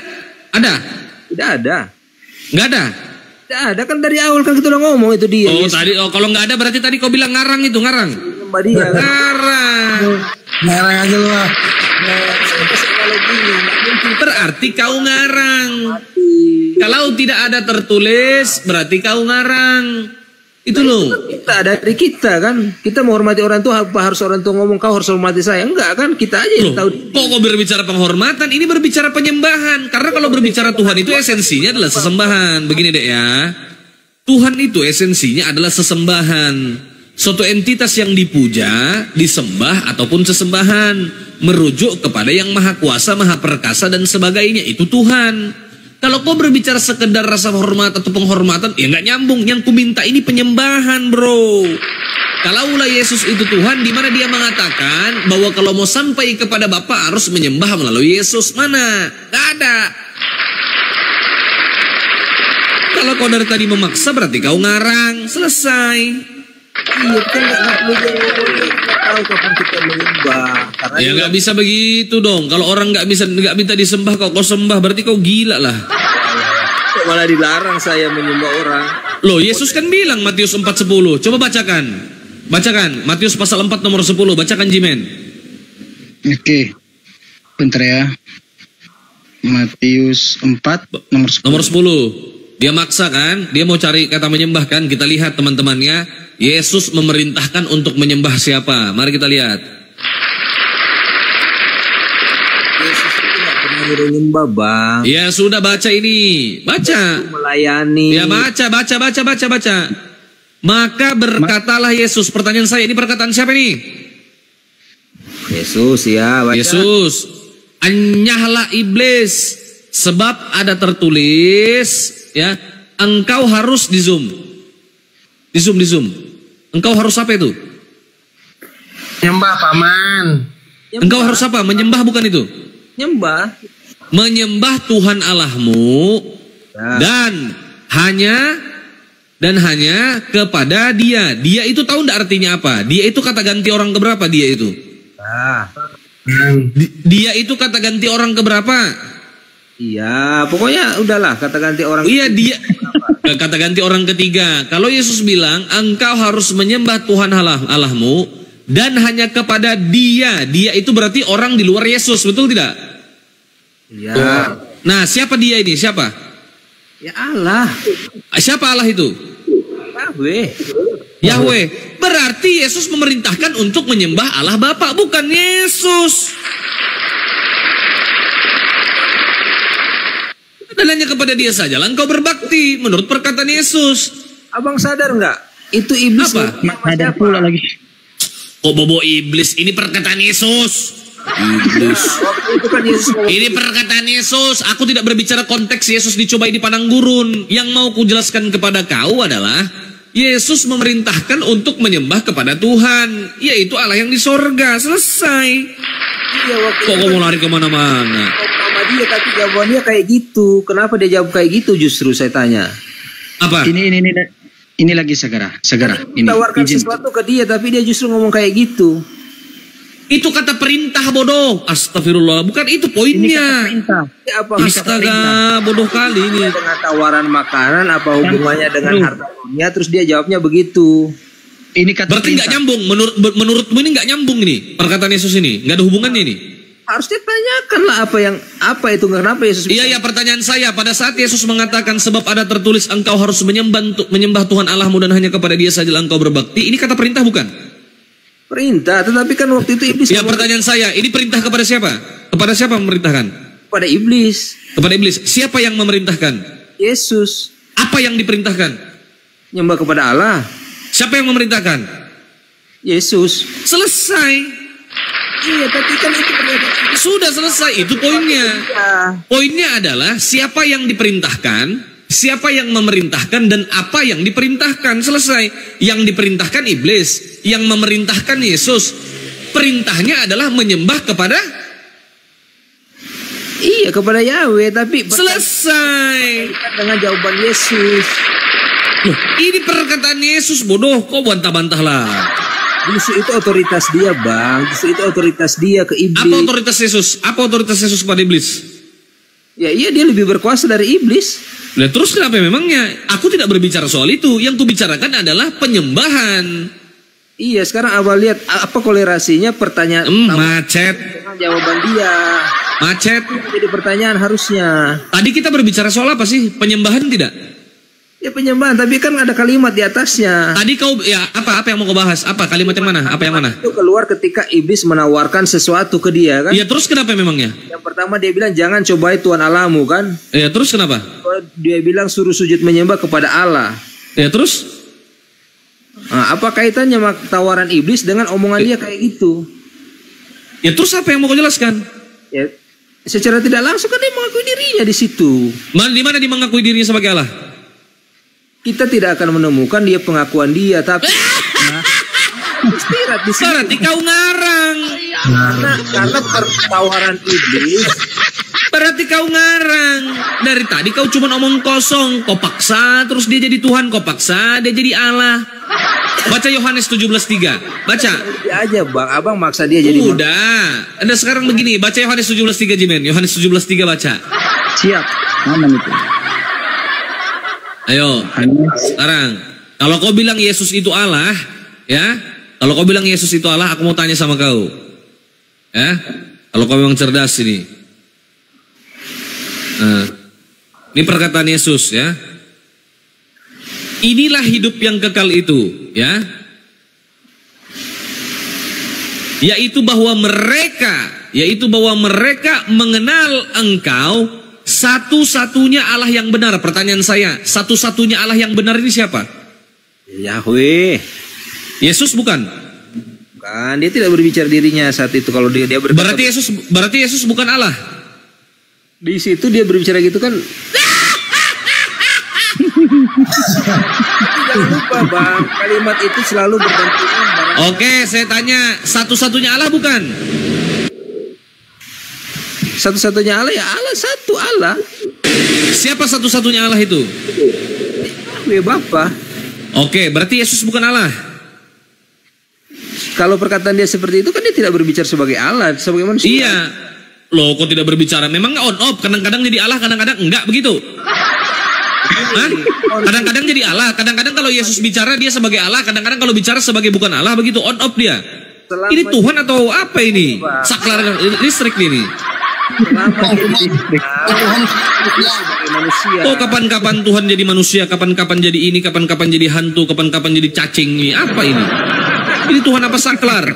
Ada? Tidak ada. Nggak ada? Tidak ada, kan dari awal kan kita udah ngomong itu dia. Oh, tadi kalau nggak ada berarti tadi kau bilang ngarang itu, ngarang. Menyembah dia. Ngarang aja lu lah. Berarti kau ngarang. Kalau tidak ada tertulis berarti kau ngarang. Itu loh. Kita dari kita kan. Kita menghormati orang tua, apa harus orang tua ngomong kau harus hormati saya? Enggak kan, kita aja yang tahu. Kok berbicara penghormatan, ini berbicara penyembahan. Karena kalau berbicara Tuhan itu esensinya adalah sesembahan. Begini dek ya. Tuhan itu esensinya adalah sesembahan. Suatu entitas yang dipuja, disembah ataupun sesembahan, merujuk kepada yang maha kuasa, maha perkasa dan sebagainya. Itu Tuhan. Kalau kau berbicara sekedar rasa hormat atau penghormatan, ya nggak nyambung. Yang kuminta ini penyembahan, bro. Kalaulah Yesus itu Tuhan, di mana dia mengatakan bahwa kalau mau sampai kepada Bapa harus menyembah melalui Yesus, mana? Nggak ada. Kalau kau dari tadi memaksa berarti kau ngarang. Selesai. Iya, kan nggak tahu kapan kita menyembah. Ya nggak bisa begitu dong. Kalau orang nggak minta disembah, kau sembah berarti kau gila lah. Malah dilarang saya menyembah orang. Loh, Yesus kan bilang Matius 4:10. Coba bacakan. Bacakan Matius pasal 4 nomor 10. Bacakan Jimen. Oke. Bentar ya. Matius 4 nomor 10. Nomor 10. Dia maksa kan? Dia mau cari kata menyembah kan? Kita lihat teman-temannya. Yesus memerintahkan untuk menyembah siapa? Mari kita lihat. Yesus itu tidak pernah menyembah, Bang. Ya sudah, baca ini. Baca. Melayani. Ya baca. Maka berkatalah Yesus. Pertanyaan saya, ini perkataan siapa nih? Yesus ya. Baca. Yesus. Anyahlah iblis. Sebab ada tertulis, ya, engkau harus di zoom. Engkau harus apa itu? Nyembah paman. Engkau harus apa? Menyembah bukan itu? Nyembah. Menyembah Tuhan Allahmu dan hanya kepada Dia. Dia itu tahu enggak artinya apa? Dia itu kata ganti orang keberapa dia itu? Dia itu kata ganti orang keberapa? Iya, pokoknya udahlah kata ganti orang. Iya, dia kata ganti orang ketiga. Kalau Yesus bilang engkau harus menyembah Tuhan Allahmu dan hanya kepada Dia. Dia itu berarti orang di luar Yesus, betul tidak? Iya. Nah, siapa Dia ini? Siapa? Ya Allah. Siapa Allah itu? Yahweh. Berarti Yesus memerintahkan untuk menyembah Allah Bapa, bukan Yesus. Adalah hanya kepada dia saja engkau berbakti menurut perkataan Yesus. Abang sadar nggak? Itu iblis. Apa? Ada pula lagi. Kok bobo iblis? Ini perkataan Yesus. Iblis. Itu kan Yesus. Ini perkataan Yesus. Aku tidak berbicara konteks Yesus dicobai di padang gurun. Yang mau kujelaskan kepada kau adalah Yesus memerintahkan untuk menyembah kepada Tuhan, yaitu Allah yang di sorga. Selesai. Iya, waktu Kok mau lari kemana-mana? sama dia, tapi jawabannya kayak gitu. Kenapa dia jawab kayak gitu? Justru saya tanya. Apa? Ini lagi segera. Ini. Tawarkan Izin. sesuatu ke dia, tapi dia justru ngomong kayak gitu. Itu kata perintah bodoh. Astagfirullah. Bukan itu Ini kata poinnya. perintah. Apa Astaga, bodoh kali ini. dengan tawaran makanan, apa hubungannya dengan harta dunia? Terus dia jawabnya begitu. Ini kata Berarti nggak perintah. nyambung. Menurutmu ini nggak nyambung ini perkataan Yesus ini. Nggak ada hubungannya ini. Harusnya tanyakan lah apa itu, kenapa Yesus Iya, ya, pertanyaan saya, pada saat Yesus mengatakan sebab ada tertulis engkau harus menyembah Tuhan Allahmu dan hanya kepada dia saja engkau berbakti, ini kata perintah bukan? perintah, tetapi kan waktu itu iblis Ya, pertanyaan saya, ini perintah kepada siapa? Kepada siapa memerintahkan? pada iblis. Kepada iblis. Siapa yang memerintahkan? Yesus Apa yang diperintahkan? nyembah kepada Allah. Siapa yang memerintahkan? Yesus. Selesai. Iya, tapi kan itu pernyataan. Sudah selesai, itu poinnya. Ya. Poinnya adalah siapa yang diperintahkan, siapa yang memerintahkan, dan apa yang diperintahkan. Selesai. Yang diperintahkan iblis, yang memerintahkan Yesus. Perintahnya adalah menyembah kepada Iya, kepada Yahweh, tapi selesai. dengan jawaban Yesus. Loh, ini perkataan Yesus bodoh, kok bantah-bantah lah. Justru itu otoritas dia, Bang. Justru itu otoritas dia ke iblis. Apa otoritas Yesus? Apa otoritas Yesus kepada iblis? Ya iya, dia lebih berkuasa dari iblis. Nah, terus kenapa memangnya? Aku tidak berbicara soal itu. Yang kubicarakan adalah penyembahan. Iya, sekarang Abang lihat apa kolerasinya pertanyaan Macet. dengan jawaban dia. Macet. Jadi pertanyaan harusnya. Tadi kita berbicara soal apa sih? Penyembahan tidak? Ya penyembahan, tapi kan ada kalimat di atasnya. Tadi kau ya apa yang mau kau bahas? Apa kalimat yang mana? Apa yang mana? Itu keluar ketika iblis menawarkan sesuatu ke dia kan. Ya terus kenapa memangnya? Yang pertama dia bilang jangan cobai Tuhan Allahmu kan. Ya terus kenapa? Dia bilang suruh sujud menyembah kepada Allah. Ya terus? Nah, apa kaitannya tawaran iblis dengan omongan dia kayak gitu? Ya terus apa yang mau kau jelaskan? Ya, secara tidak langsung kan dia mengakui dirinya di situ. Di mana dia mengakui dirinya sebagai Allah? Kita tidak akan menemukan dia pengakuan dia, tapi istirahat di sini. Berarti kau ngarang. Karena pertawaran iblis. Berarti kau ngarang. Dari tadi kau cuma omong kosong. Kau paksa terus dia jadi Tuhan. Kau paksa dia jadi Allah. Baca Yohanes 17:3. Baca. Dia aja Bang, Abang maksa dia jadi. Udah. Anda sekarang begini. Baca Yohanes 17:3 Jimen. Yohanes 17:3 baca. Siap. Aman itu. Ayo. Sekarang. Kalau kau bilang Yesus itu Allah. Ya. Kalau kau bilang Yesus itu Allah. Aku mau tanya sama kau. Ya. Kalau kau memang cerdas ini. Nah, ini perkataan Yesus ya. Inilah hidup yang kekal itu, ya. Yaitu bahwa mereka mengenal Engkau satu-satunya Allah yang benar. Pertanyaan saya, satu-satunya Allah yang benar ini siapa? Yahweh. Yesus bukan? Bukan, dia tidak berbicara dirinya saat itu kalau dia berkata. Berarti Yesus bukan Allah. Di situ dia berbicara gitu kan. Jangan lupa Bang, kalimat itu selalu bergantungan Bang. Oke, saya tanya, satu-satunya Allah bukan? Satu-satunya Allah ya Allah, satu Allah. Siapa satu-satunya Allah itu? Yahweh Bapa. Oke, berarti Yesus bukan Allah. Kalau perkataan dia seperti itu kan dia tidak berbicara sebagai Allah, sebagai manusia. Iya. Loh, kok tidak berbicara? Memang on off, kadang-kadang jadi Allah, kadang-kadang enggak begitu. Hah? Kadang-kadang jadi Allah, kadang-kadang kalau Yesus bicara dia sebagai Allah, kadang-kadang kalau bicara sebagai bukan Allah begitu, on off dia. Ini Tuhan atau apa ini? Saklar listrik ini. Oh, kapan-kapan Tuhan jadi manusia, kapan-kapan jadi ini, kapan-kapan jadi hantu, kapan-kapan jadi cacing ini. Apa ini? Ini Tuhan apa saklar?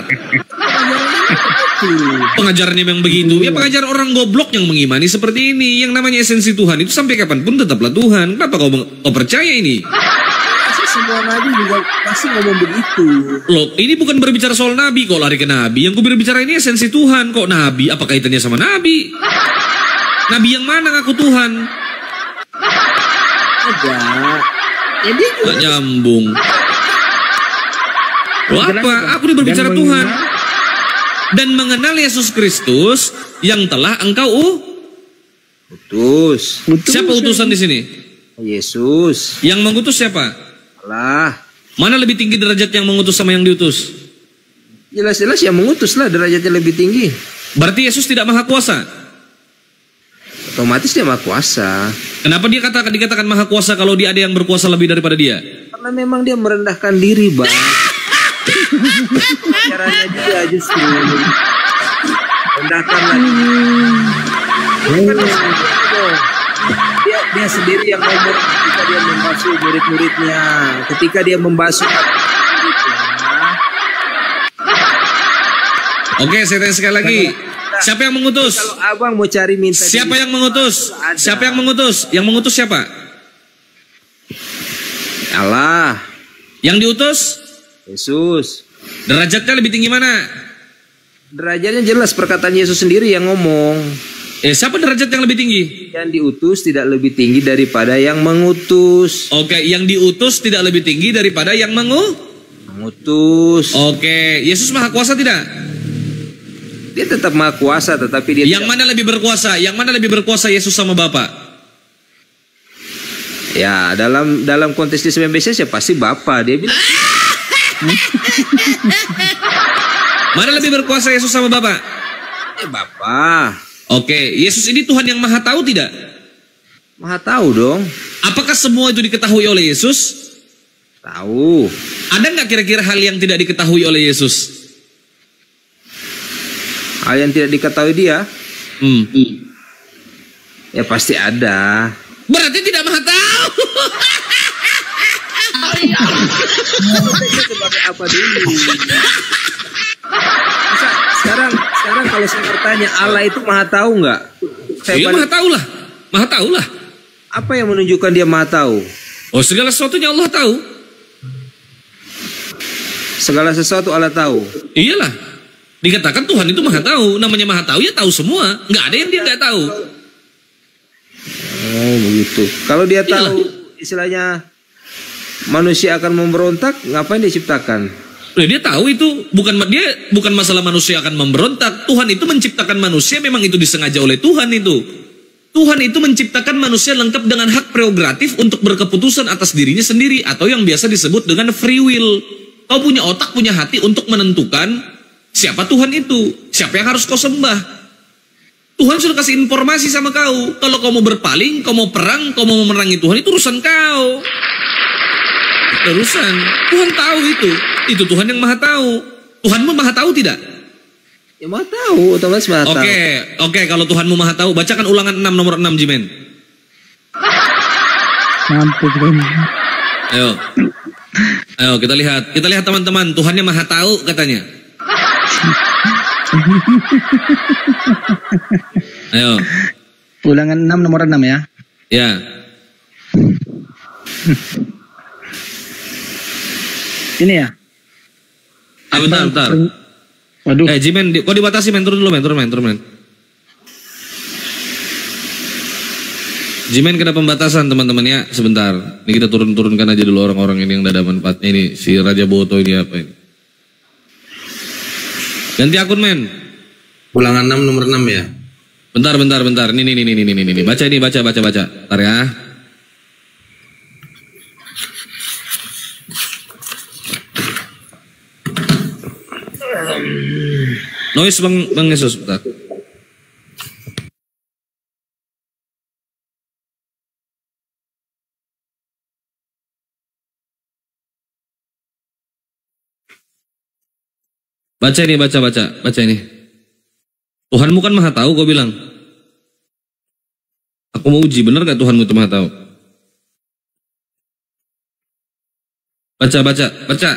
begitu. Pengajarannya memang begitu. Ya pengajar orang goblok yang mengimani seperti ini. Yang namanya esensi Tuhan itu sampai kapanpun tetaplah Tuhan. Kenapa kau percaya ini? Pasti semua nabi juga pasti ngomong begitu. Loh, ini bukan berbicara soal nabi. Kok lari ke nabi? Yang ku berbicara ini esensi Tuhan. Kok nabi? Apa kaitannya sama nabi? Nabi yang mana ngaku Tuhan? Ada. Ya dia juga Gak nyambung. Loh apa? Aku ini berbicara Tuhan. Dan mengenal Yesus Kristus yang telah engkau utus. Siapa utusan di sini? Yesus. Yang mengutus siapa? Allah. Mana lebih tinggi derajat yang mengutus sama yang diutus? Jelas-jelas yang mengutus lah derajatnya lebih tinggi. Berarti Yesus tidak maha kuasa. Otomatis dia maha kuasa. Kenapa dia dikatakan maha kuasa kalau dia ada yang berkuasa lebih daripada dia? Karena memang dia merendahkan diri, Bang. Caranya dia justru rendahkan lagi. Dia sendiri yang ngomong ketika dia membasuh murid-muridnya, ketika dia membasuh murid-muridnya. Oke, saya tanya sekali lagi. Siapa yang mengutus? Kalau abang mau cari minta Siapa yang mengutus? Siapa yang mengutus? Yang mengutus siapa? Allah. Yang diutus? Yesus. Derajatnya lebih tinggi mana? Derajatnya jelas, perkataan Yesus sendiri yang ngomong. Siapa derajat yang lebih tinggi? Yang diutus tidak lebih tinggi daripada yang mengutus. Oke, yang diutus tidak lebih tinggi daripada yang mengutus. Oke, Yesus maha kuasa tidak? Dia tetap maha kuasa, tetapi dia yang mana lebih berkuasa? Yang mana lebih berkuasa, Yesus sama Bapa? Ya, dalam konteks di SBMBC ya pasti Bapa. Dia bilang mana lebih berkuasa, Yesus sama Bapa? Bapa. Oke, Yesus ini Tuhan yang maha tahu tidak? Maha tahu dong. Apakah semua itu diketahui oleh Yesus? Tahu. Ada nggak kira-kira hal yang tidak diketahui oleh Yesus? Hal yang tidak diketahui dia? Ya pasti ada. Berarti tidak maha tahu. Sebagai apa dulu? Sekarang kalau saya bertanya, Allah itu maha tahu nggak? Iya, maha tahu lah. Maha tahu lah. Apa yang menunjukkan dia maha tahu? Oh, segala sesuatunya Allah tahu. Segala sesuatu Allah tahu. Iyalah. Dikatakan Tuhan itu maha tahu. Namanya maha tahu ya tahu semua. Nggak ada yang dia nggak tahu. Oh begitu. Kalau dia tahu istilahnya manusia akan memberontak, ngapain dia ciptakan? Dia tahu itu bukan masalah manusia akan memberontak. Tuhan itu menciptakan manusia, memang itu disengaja oleh Tuhan itu. Tuhan itu menciptakan manusia lengkap dengan hak prerogatif untuk berkeputusan atas dirinya sendiri, atau yang biasa disebut dengan free will. Kau punya otak, punya hati untuk menentukan siapa Tuhan itu, siapa yang harus kau sembah. Tuhan sudah kasih informasi sama kau. Kalau kau mau berpaling, kau mau perang, kau mau memerangi Tuhan, itu urusan kau. Urusan. Tuhan tahu itu. Itu Tuhan yang maha tahu. Tuhanmu maha tahu tidak? Ya maha tahu, otomatis maha tahu. Oke, kalau Tuhanmu maha tahu, bacakan ulangan 6 nomor 6, Jimen. Mampu, Bang. Ayo kita lihat teman-teman, Tuhannya maha tahu katanya. Ayo. Ulangan 6 nomor 6 ya. Ya. Ini ya. Bentar. Waduh. Jimen, kok dibatasi men, turun men. Jimen kena pembatasan teman-teman ya, sebentar. Ini kita turunkan aja dulu orang-orang ini yang tidak ada manfaatnya ini. Si Raja Boto ini apa ini? Ganti akun men. Ulangan 6 nomor 6 ya. Bentar. Ini. Baca. Bentar ya. Noise Bang Yesus, bentar. Baca ini. Tuhanmu kan maha tahu, kau bilang. Aku mau uji, benar gak Tuhanmu itu maha tahu? Baca.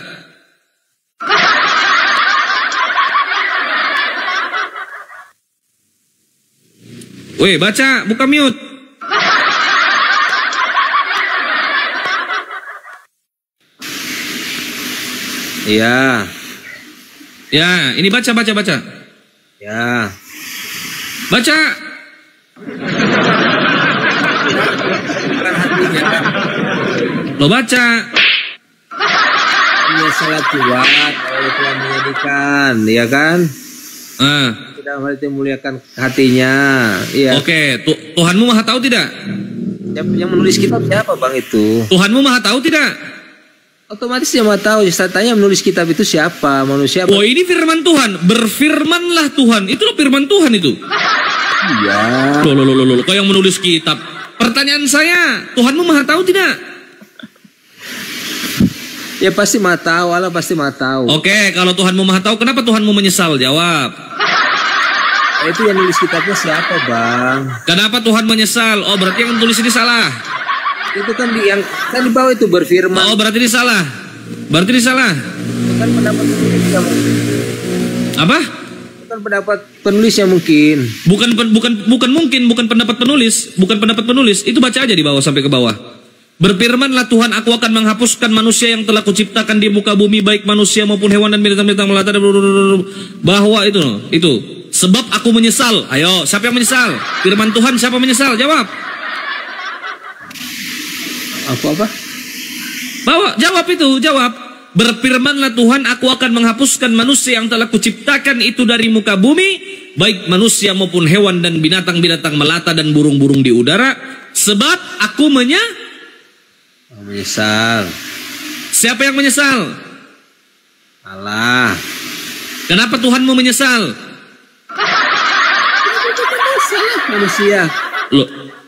Weh, baca, buka mute. Iya. Ya, ini baca. Ya. Baca. Bukan hatinya. Lo baca. Ini salat kuat oleh Tuhan menyedihkan, ya kan? Tidak hal itu muliakan hatinya. Iya. Oke, Tuhanmu Maha tahu tidak? Yang menulis kitab siapa bang itu? Tuhanmu Maha tahu tidak? Otomatis dia mau tahu. Saya tanya menulis kitab itu siapa? Manusia apa? Oh, ini firman Tuhan. Berfirmanlah Tuhan. Itulah firman Tuhan itu. Iya. Loh. Kau yang menulis kitab. Pertanyaan saya, Tuhanmu Maha tahu tidak? Ya pasti Maha tahu. Allah pasti Maha tahu. Oke, kalau Tuhanmu Maha tahu, kenapa Tuhanmu menyesal? Jawab. Itu yang nulis kitabnya siapa bang? Kenapa Tuhan menyesal? Oh, berarti yang tulis ini salah. Itu kan di bawah itu berfirman. Oh, berarti ini salah. Kan pendapat penulis yang Apa? Bukan pendapat penulisnya mungkin. Bukan pendapat penulis. Itu baca aja di bawah sampai ke bawah. Berfirmanlah Tuhan, aku akan menghapuskan manusia yang telah kuciptakan di muka bumi, baik manusia maupun hewan dan binatang-binatang melata dan bahwa itu. Sebab aku menyesal. Ayo, siapa yang menyesal? Firman Tuhan, siapa menyesal? Jawab. Apa? Jawab. Berfirmanlah Tuhan, aku akan menghapuskan manusia yang telah kuciptakan itu dari muka bumi, baik manusia maupun hewan dan binatang-binatang melata dan burung-burung di udara, sebab aku menyesal. Siapa yang menyesal? Allah. Kenapa Tuhanmu menyesal? Manusia.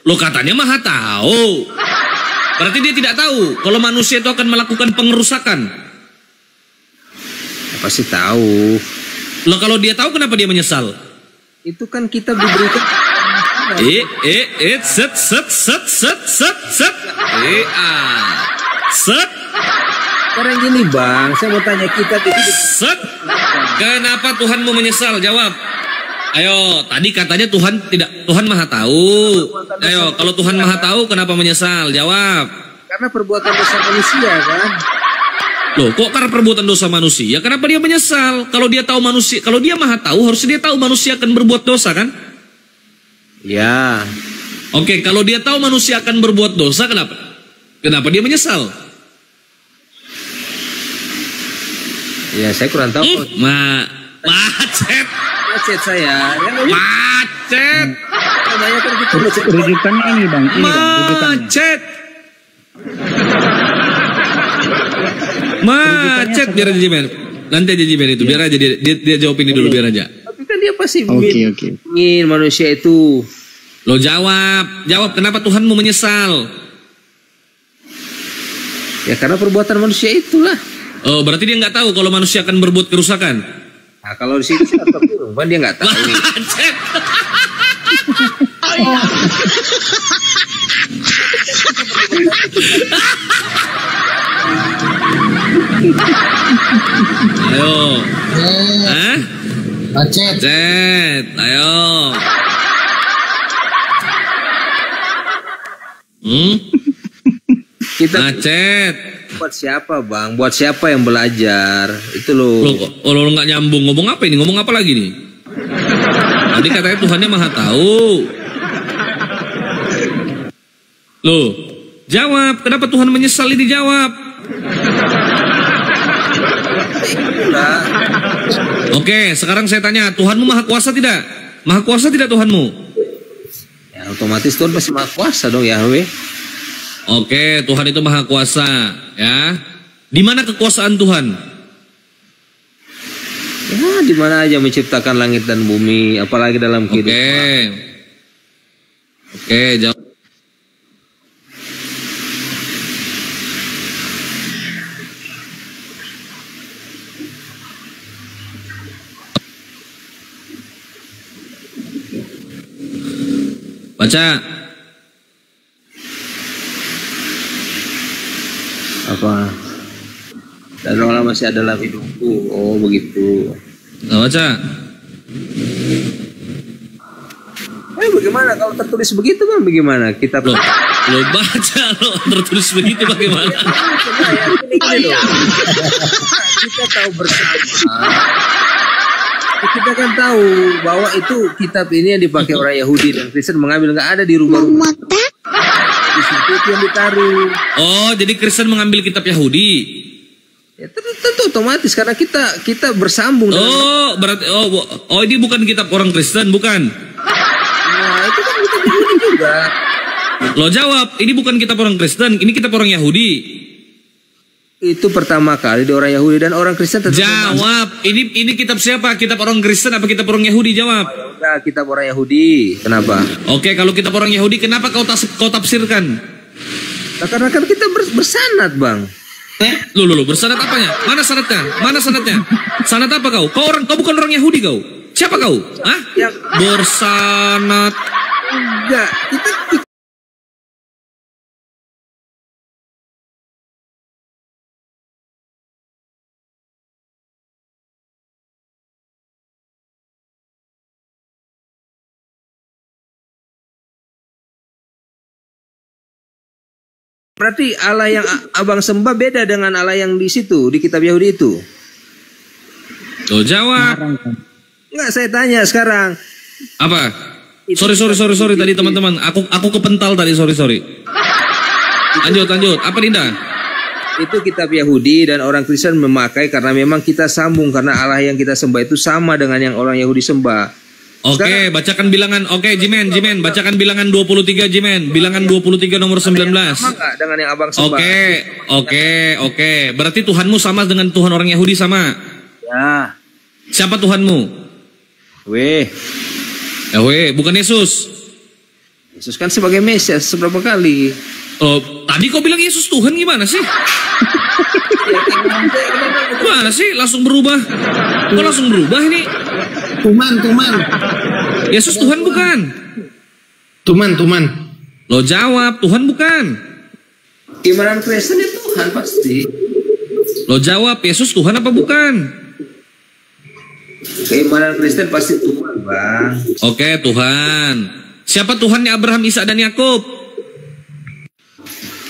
Lo katanya Maha tahu. Berarti dia tidak tahu kalau manusia itu akan melakukan pengerusakan. Pasti tahu. Lo kalau dia tahu, kenapa dia menyesal? Itu kan kita diberikan. Set. Sekarang gini bang, saya mau tanya kita set. Kenapa Tuhanmu menyesal? Jawab. Ayo, tadi katanya Tuhan Maha tahu. Ayo, kalau Tuhan Maha tahu, kenapa menyesal? Jawab. Karena perbuatan dosa manusia kan. Loh, kok karena perbuatan dosa manusia? Kenapa dia menyesal? Kalau dia tahu manusia, kalau dia Maha tahu, harusnya dia tahu manusia akan berbuat dosa kan? Ya. Oke, kalau dia tahu manusia akan berbuat dosa, kenapa? Kenapa dia menyesal? Ya, saya kurang tahu. Macet saya. Macet. Namanya kan kita Rujukannya ini bang. Macet. Macet. Biar aja Jimen. Nanti aja Jimen itu. Biar aja dia jawab ini dulu, biar aja. Tapi kan dia pasti Oke. ingin manusia itu. Lo jawab. Kenapa Tuhanmu menyesal? Ya karena perbuatan manusia itulah. Oh, berarti dia nggak tahu kalau manusia akan berbuat kerusakan. Nah, kalau di situ siapa burung, kan dia nggak tahu. Macet. Ayo. Macet. Ayo. Kita Macet. buat siapa bang? Buat siapa yang belajar? Itu loh. Lo nggak nyambung. Ngomong apa ini? Ngomong apa lagi nih? Tadi katanya Tuhannya Maha tahu. Loh, jawab. Kenapa Tuhan menyesal ini? Jawab. Oke, sekarang saya tanya, Tuhanmu Maha Kuasa tidak? Maha Kuasa tidak Tuhanmu? Ya, otomatis Tuhan pasti Maha Kuasa dong Yahweh. Oke, Tuhan itu Maha Kuasa, ya. Di mana kekuasaan Tuhan? Ya, di mana aja menciptakan langit dan bumi, apalagi dalam kehidupan. Oke, jawab. Baca. Apa? Dan Allah masih ada dalam hidupku. Oh begitu. Nggak baca. bagaimana kalau tertulis begitu bang? Bagaimana kita Lo baca lo tertulis begitu bagaimana? Kita tahu bersama. Kita kan tahu bahwa itu kitab ini yang dipakai orang Yahudi dan Kristen mengambil, nggak ada di rumah-rumah. Di situ itu yang ditaruh. Oh, jadi Kristen mengambil kitab Yahudi. Ya, tentu otomatis karena kita bersambung. Oh, berarti ini bukan kitab orang Kristen, bukan? Nah, itu kan kitab Yahudi juga. Lo jawab, ini bukan kitab orang Kristen, ini kitab orang Yahudi. Itu pertama kali di orang Yahudi dan orang Kristen tetap jawab. Ini kitab siapa? Kitab orang Kristen apa kitab orang Yahudi? Jawab. Udah, kitab orang Yahudi. Kenapa? Oke, kalau kitab orang Yahudi, kenapa kau tafsirkan? Nah, karena kan kita bersanad, Bang. Lu bersanad apanya? Mana sanadnya? Mana sanadnya? Sanad apa kau? Kau bukan orang Yahudi kau. Siapa kau? Hah? Bersanad. Enggak, kita berarti Allah yang abang sembah beda dengan Allah yang di situ di kitab Yahudi itu. Tuh jawab. Enggak, saya tanya sekarang. Apa? Sorry tadi teman-teman. Aku kepental tadi, sorry. Lanjut. Apa Dinda? Itu kitab Yahudi dan orang Kristen memakai karena memang kita sambung karena Allah yang kita sembah itu sama dengan yang orang Yahudi sembah. Oke, bacakan bilangan. Oke, Jimen, bacakan bilangan 23 Jimen. Bilangan 23 nomor 19. Sama enggak dengan yang abang sembah? Oke. Berarti Tuhanmu sama dengan Tuhan orang Yahudi sama? Ya. Siapa Tuhanmu? Yahweh, bukan Yesus. Yesus kan sebagai Mesias seberapa kali? Oh, tadi kau bilang Yesus Tuhan gimana sih? Gimana sih? Langsung berubah? Kok langsung berubah ini? Tuman. Yesus Tuhan bukan? Tuman. Lo jawab, Tuhan bukan? Iman Kristen itu Tuhan pasti. Lo jawab, Yesus Tuhan apa bukan? Keimanan Kristen pasti Tuhan, Bang. Oke, Tuhan. Siapa Tuhannya Abraham, Ishak dan Yakub?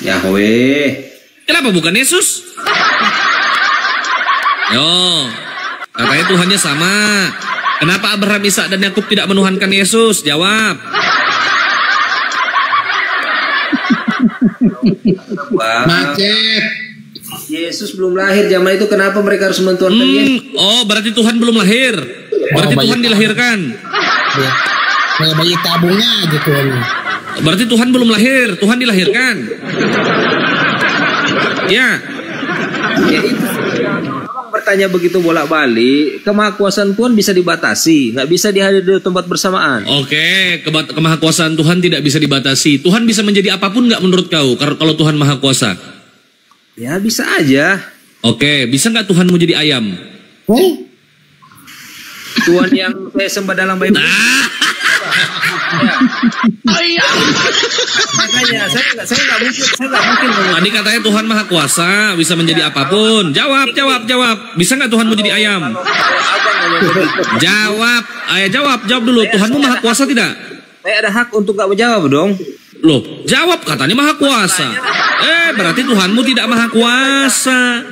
Yahweh. Kenapa bukan Yesus? Yo, katanya Tuhannya sama. Kenapa Abraham, Ishak dan Yakub tidak menuhankan Yesus? Jawab. Macet. Yesus belum lahir zaman itu, kenapa mereka harus menuhankan Yesus? Oh, berarti Tuhan belum lahir. Berarti Tuhan dilahirkan. Kayak bayi tabungnya gitu. Berarti Tuhan belum lahir, Tuhan dilahirkan. Ya. Abang bertanya begitu bolak-balik, kemahakuasaan Tuhan bisa dibatasi, nggak bisa dihadir di tempat bersamaan. Oke, kemahakuasaan Tuhan tidak bisa dibatasi. Tuhan bisa menjadi apapun nggak menurut kau kalau Tuhan maha kuasa? Ya bisa aja. Oke, bisa nggak Tuhan mau jadi ayam? Tuhan yang saya sembah dalam Bible. Saya nggak mungkin. Tadi katanya Tuhan maha kuasa, bisa menjadi apapun. Jawab. Bisa nggak Tuhan mau jadi ayam? Jawab dulu. Tuhanmu maha kuasa tidak? Saya ada hak untuk nggak menjawab dong. Loh, jawab, katanya maha kuasa. Berarti Tuhanmu tidak maha kuasa.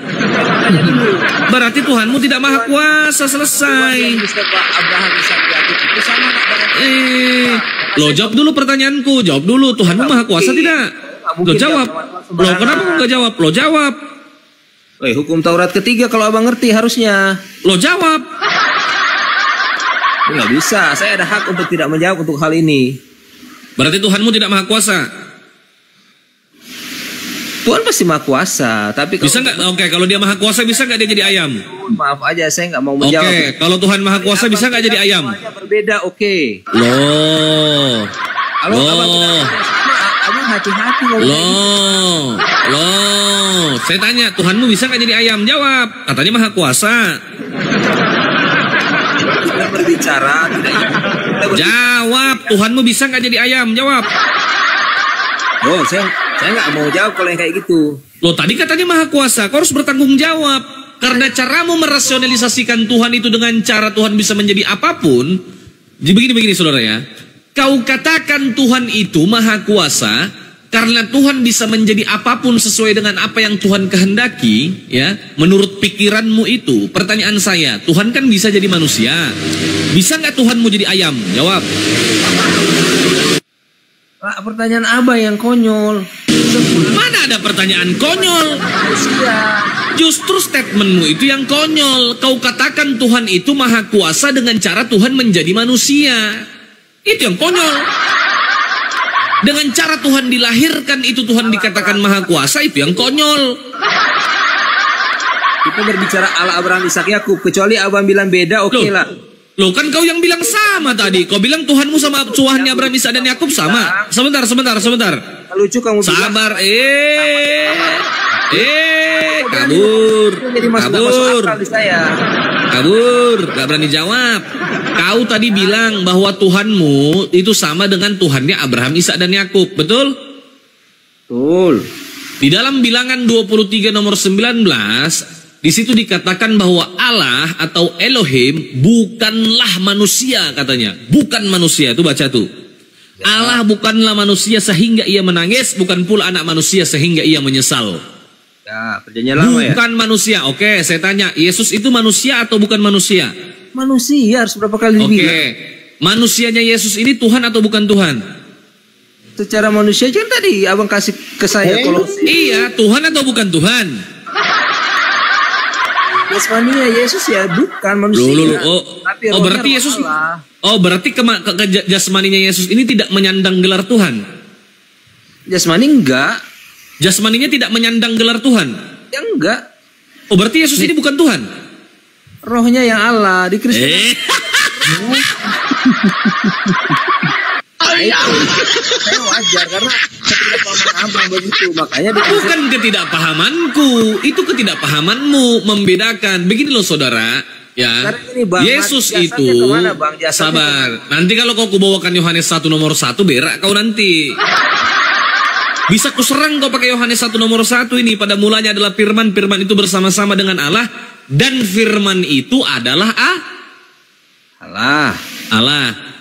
Berarti Tuhanmu tidak maha kuasa, selesai. Lo jawab dulu pertanyaanku, jawab dulu. Tuhanmu maha kuasa tidak? Lo jawab. Lo kenapa nggak jawab? Lo jawab. Hukum Taurat ketiga kalau abang ngerti harusnya. Lo jawab. Nggak bisa, saya ada hak untuk tidak menjawab untuk hal ini. Berarti Tuhanmu tidak maha kuasa. Tuhan pasti maha kuasa, tapi bisa nggak? Oke, kalau dia maha kuasa bisa nggak dia jadi ayam? Maaf aja, saya nggak mau menjawab. Oke, kalau Tuhan maha kuasa bisa nggak jadi ayam? Berbeda, oke. Loh. Abang hati-hati. Loh. Saya tanya, Tuhanmu bisa nggak jadi ayam? Jawab. Katanya maha kuasa. Kita berbicara, Jawab, Tuhanmu bisa nggak jadi ayam? Jawab. Oh, saya nggak mau jawab kalau yang kayak gitu. Loh, tadi katanya maha kuasa, kau harus bertanggung jawab. Karena caramu merasionalisasikan Tuhan itu dengan cara Tuhan bisa menjadi apapun. Begini saudara ya. Kau katakan Tuhan itu maha kuasa, karena Tuhan bisa menjadi apapun sesuai dengan apa yang Tuhan kehendaki, ya, menurut pikiranmu itu. Pertanyaan saya, Tuhan kan bisa jadi manusia. Bisa nggak Tuhan mau jadi ayam? Jawab. Pak, pertanyaan Abah yang konyol. Mana ada pertanyaan konyol? Justru statementmu itu yang konyol. Kau katakan Tuhan itu maha kuasa dengan cara Tuhan menjadi manusia. Itu yang konyol. Dengan cara Tuhan dilahirkan itu Tuhan dikatakan maha kuasa, itu yang konyol. Kita berbicara Allah Abraham Ishak Yakub, kecuali Abang bilang beda, oke lah. Loh kan kau yang bilang sama tadi. Kau bilang Tuhanmu sama Tuhannya Abraham Ishak dan Yakub sama. Sebentar. Lucu kamu bilang. Sabar. Kabur. Kabur, gak berani jawab. Kau tadi bilang bahwa Tuhanmu itu sama dengan Tuhannya Abraham, Ishak dan Yakub, betul? Betul. Di dalam Bilangan 23 nomor 19, di situ dikatakan bahwa Allah atau Elohim bukanlah manusia katanya. Bukan manusia, itu baca tuh. Allah bukanlah manusia sehingga ia menangis, bukan pula anak manusia sehingga ia menyesal. Ya, perjanjian lama ya. Bukan manusia. Oke, saya tanya, Yesus itu manusia atau bukan manusia? Manusia, harus berapa kali dibilang? Oke. Manusianya Yesus ini Tuhan atau bukan Tuhan? Secara manusia kan tadi Abang kasih ke saya Kolose. Iya, Tuhan atau bukan Tuhan? Jasmaninya Yesus ya bukan manusia. Tapi berarti Yesus Allah. Berarti jasmaninya Yesus ini tidak menyandang gelar Tuhan. Jasmani enggak. Jasmaninya tidak menyandang gelar Tuhan. Ya enggak. Berarti Yesus ini bukan Tuhan. Rohnya yang Allah di Kristus. Saya wajar karena ketidakpahaman Abang begitu, makanya bukan ketidakpahamanku, itu ketidakpahamanmu. Membedakan begini loh saudara, ya. Ini, Bang, Yesus itu kemana, Bang? sabar. Nanti kalau kau kubawakan Yohanes 1 nomor 1 berak kau nanti. Bisa kuserang kau pakai Yohanes 1 nomor 1 ini. Pada mulanya adalah firman, firman itu bersama-sama dengan Allah, dan firman itu adalah Allah.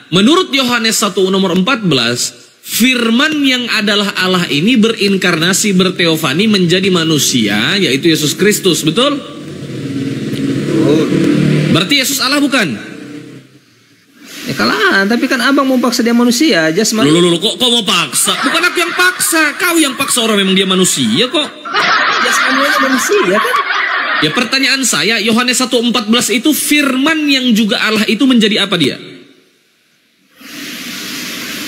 Menurut Yohanes 1 nomor 14, firman yang adalah Allah ini berinkarnasi, berteofani menjadi manusia, yaitu Yesus Kristus, betul? Berarti Yesus Allah bukan? Ya kalah, tapi kan Abang mau paksa dia manusia, jasmani. Kok mau paksa? Bukan aku yang paksa, kau yang paksa orang memang dia manusia kok. Jasmaninya manusia kan? Ya pertanyaan saya, Yohanes 1:14 itu firman yang juga Allah itu menjadi apa dia?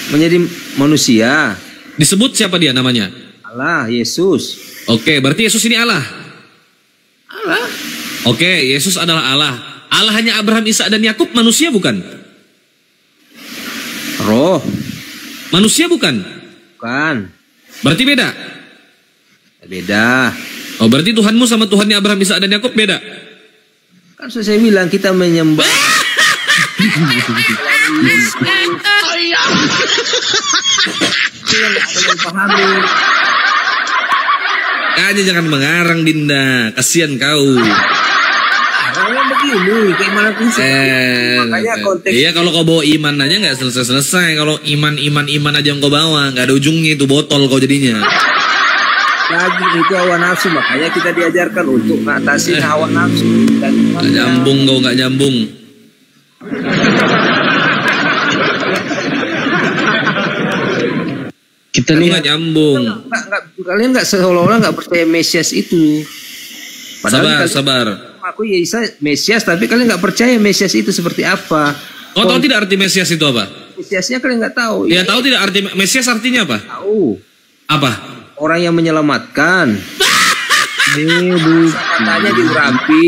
Menjadi manusia. Disebut siapa dia namanya? Allah, Yesus. Oke, berarti Yesus ini Allah. Allah. Oke, Yesus adalah Allah. Allah hanya Abraham, Ishak dan Yakub, manusia bukan? Roh. Manusia bukan? Bukan. Berarti beda? Beda. Berarti Tuhanmu sama Tuhannya Abraham, Ishak dan Yakub beda? Kan sudah saya bilang kita menyembah. Kayaknya jangan mengarang Dinda, kasihan kau. Arangnya begini, keimanan prinsip. Makanya konteks. Iya, kalau kau bawa iman aja nggak selesai. Kalau iman aja yang kau bawa, nggak ada ujungnya, itu botol kau jadinya. Lagi itu hawa nafsu, makanya kita diajarkan untuk mengatasi hawa nafsu. Nggak nyambung kau, nggak nyambung. Kita lihat nyambung. Kalian nggak seolah-olah nggak percaya Mesias itu. Padahal sabar. Aku ya Isa Mesias, tapi kalian nggak percaya Mesias itu seperti apa. Kau tahu tidak arti Mesias itu apa? Mesiasnya kalian nggak tahu. Ya tahu tidak arti Mesias artinya apa? Tahu. Apa? Orang yang menyelamatkan. Katanya diurapi.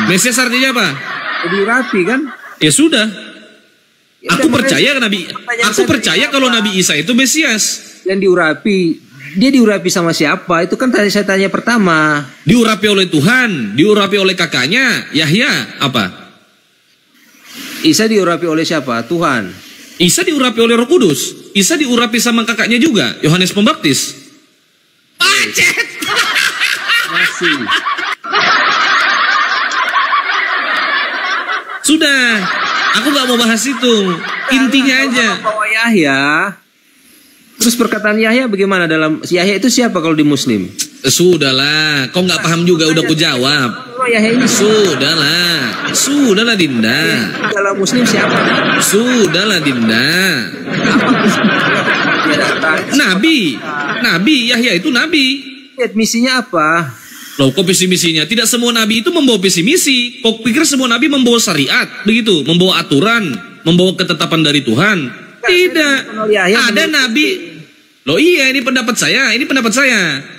Mesias artinya apa? Diurapi kan? Ya sudah. Aku percaya kalau Nabi Isa itu Mesias. Yang diurapi, dia diurapi sama siapa? Itu kan tadi saya tanya pertama. Diurapi oleh Tuhan, diurapi oleh kakaknya Yahya, apa? Isa diurapi oleh siapa? Tuhan. Isa diurapi oleh Roh Kudus. Isa diurapi sama kakaknya juga, Yohanes Pembaptis. Pacet. Masih. Sudah. Aku nggak mau bahas itu. Intinya aja. Bahwa Yahya. Terus perkataan Yahya bagaimana dalam Yahya itu siapa kalau di Muslim? Sudahlah, kau nggak paham juga udah aku jawab. Yahya ini Sudahlah Dinda. dalam Muslim siapa? Sudahlah Dinda. Dia datang. Nabi Yahya itu nabi. Misinya apa? Loh, kok visi misinya? Tidak semua nabi itu membawa visi misi. Kok pikir semua nabi membawa syariat, begitu, membawa aturan, membawa ketetapan dari Tuhan? Tidak. Ada nabi. Loh iya, ini pendapat saya.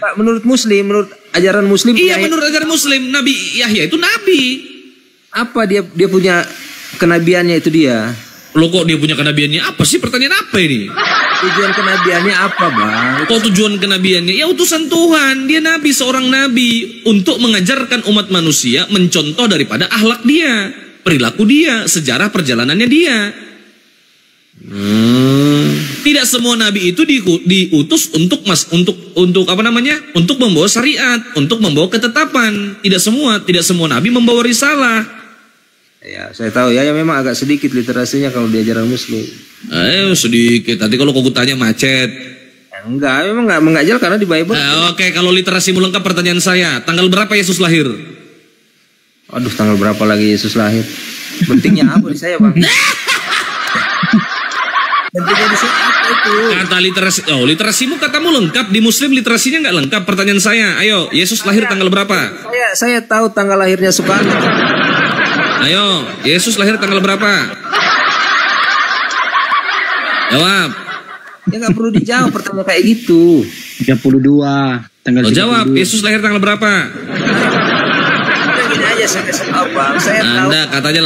Pak, menurut Muslim, menurut ajaran Muslim. Iya, menurut ajaran Muslim, Nabi Yahya itu nabi. Apa dia punya kenabiannya itu dia? Loh, kok dia punya kenabiannya? Apa sih, pertanyaan apa ini? Tujuan kenabiannya apa, Bang? Kok tujuan kenabiannya? Ya utusan Tuhan. Dia nabi, seorang nabi, untuk mengajarkan umat manusia, mencontoh daripada akhlak dia, perilaku dia, sejarah perjalanannya dia. Tidak semua nabi itu diutus untuk apa namanya? Untuk membawa syariat, untuk membawa ketetapan. Tidak semua nabi membawa risalah. Ya, saya tahu ya memang agak sedikit literasinya kalau di ajaran Muslim. Sedikit. Nanti kalau kau tanya macet. Enggak, memang enggak mengajar karena di Bible. Oke, kalau literasimu lengkap, pertanyaan saya, tanggal berapa Yesus lahir? Aduh, tanggal berapa lagi Yesus lahir? Pentingnya apa di saya, Bang? Pentingnya di saya apa itu? Kata literasi, literasimu katamu lengkap, di Muslim literasinya nggak lengkap. Pertanyaan saya, ayo, Yesus lahir tanggal berapa? Saya tahu tanggal lahirnya Soekarno. Ayo, Yesus lahir tanggal berapa? Jawab. Ya nggak perlu dijawab pertanyaan kayak gitu. 32 tanggal 32. Jawab, Yesus lahir tanggal berapa? Gini aja saya kasih tahu, Bang. Saya Anda katanya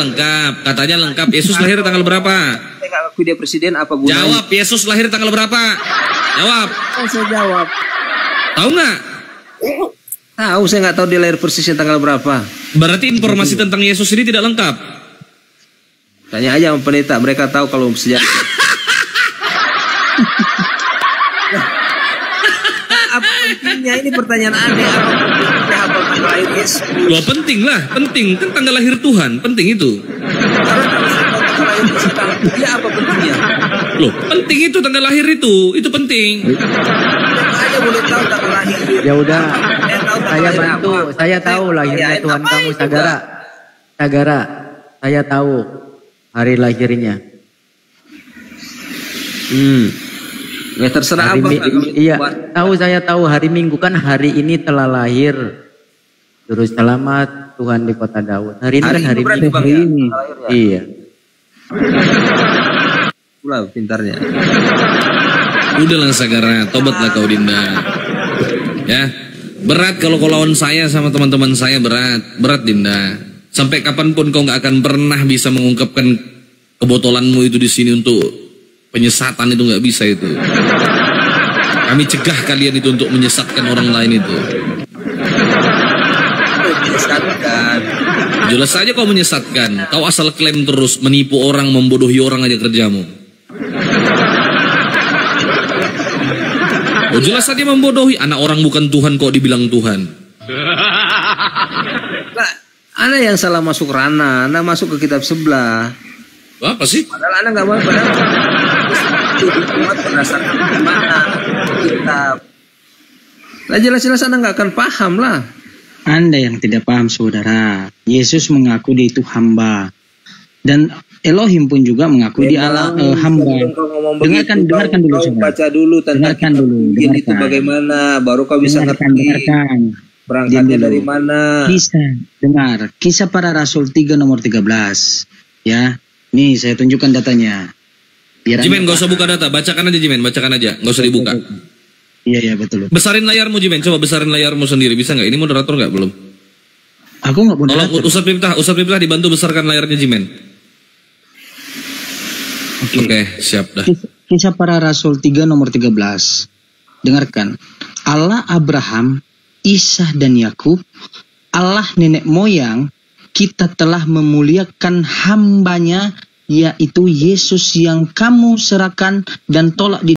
lengkap. Yesus lahir tanggal berapa? Saya nggak akui dia presiden, apa gunanya? Jawab, Yesus lahir tanggal berapa? Jawab. Saya jawab. Tahu nggak? Tahu, saya nggak tahu dia lahir persisnya tanggal berapa. Berarti informasi tentang Yesus ini tidak lengkap. Tanya aja sama pendeta, mereka tahu kalau sejarah. Apa pentingnya ini pertanyaan aneh? Apa tanggal lahir Yesus? Loh, penting lah, penting kan tanggal lahir Tuhan, penting itu. Karena kalau saya tahu tanggal lahir Yesus, dia apa pentingnya? Loh, penting itu tanggal lahir itu penting. Saya boleh tahu tanggal lahir. Ya udah, saya lahir bantu, apa? saya tahu lahirnya Tuhan kamu, Sagara. Saya tahu hari lahirnya. Ya terserah Hari abang. iya, saya tahu hari Minggu kan hari ini telah lahir Juru Selamat Tuhan di kota Daud. Hari ini kan hari Minggu. Bang, Hari ini. Iya. Pula pintarnya. Udahlah Sagara, tobatlah kau Dinda. Ya, berat kalau kau lawan saya sama teman-teman saya, berat Dinda. Sampai kapanpun kau nggak akan pernah bisa mengungkapkan kebotolanmu itu di sini untuk penyesatan, itu nggak bisa itu. Kami cegah kalian itu untuk menyesatkan orang lain itu. Menyesatkan. Jelas saja kau menyesatkan. Kau asal klaim terus, menipu orang, membodohi orang aja kerjamu. Oh, jelas saja membodohi. Anak orang bukan Tuhan kok dibilang Tuhan. Nah, Anda yang salah masuk ranah, Anda masuk ke kitab sebelah. Apa sih? Padahal Anda nggak mau, padahal itu dibuat berdasarkan mana kitab. Nah, jelas-jelas Anda nggak akan paham lah. Anda yang tidak paham, saudara. Yesus mengaku dia itu hamba. Dan Elohim pun juga mengaku dia Allah hamba. Dengarkan dulu, saudara. Baca dulu tentang Dengarkan dulu. itu bagaimana, baru kau bisa Dengarkan. Berangkatnya dari mana? Dengar. Kisah Para Rasul 3 nomor 13. Ya. Nih, saya tunjukkan datanya. Jimen, gak usah buka data, bacakan aja Jimen, bacakan aja, gak usah dibuka. Iya, betul. Besarin layarmu Jimen, coba besarin layarmu sendiri, bisa nggak? Ini moderator nggak belum? Aku nggak moderator. Tolong Ustadz Miftah dibantu besarkan layarnya Jimen. Oke, siap dah. Kisah Para Rasul 3 nomor 13. Dengarkan. Allah Abraham, Ishak dan Yakub, Allah nenek moyang, kita telah memuliakan hambanya, yaitu Yesus yang kamu serahkan dan tolak di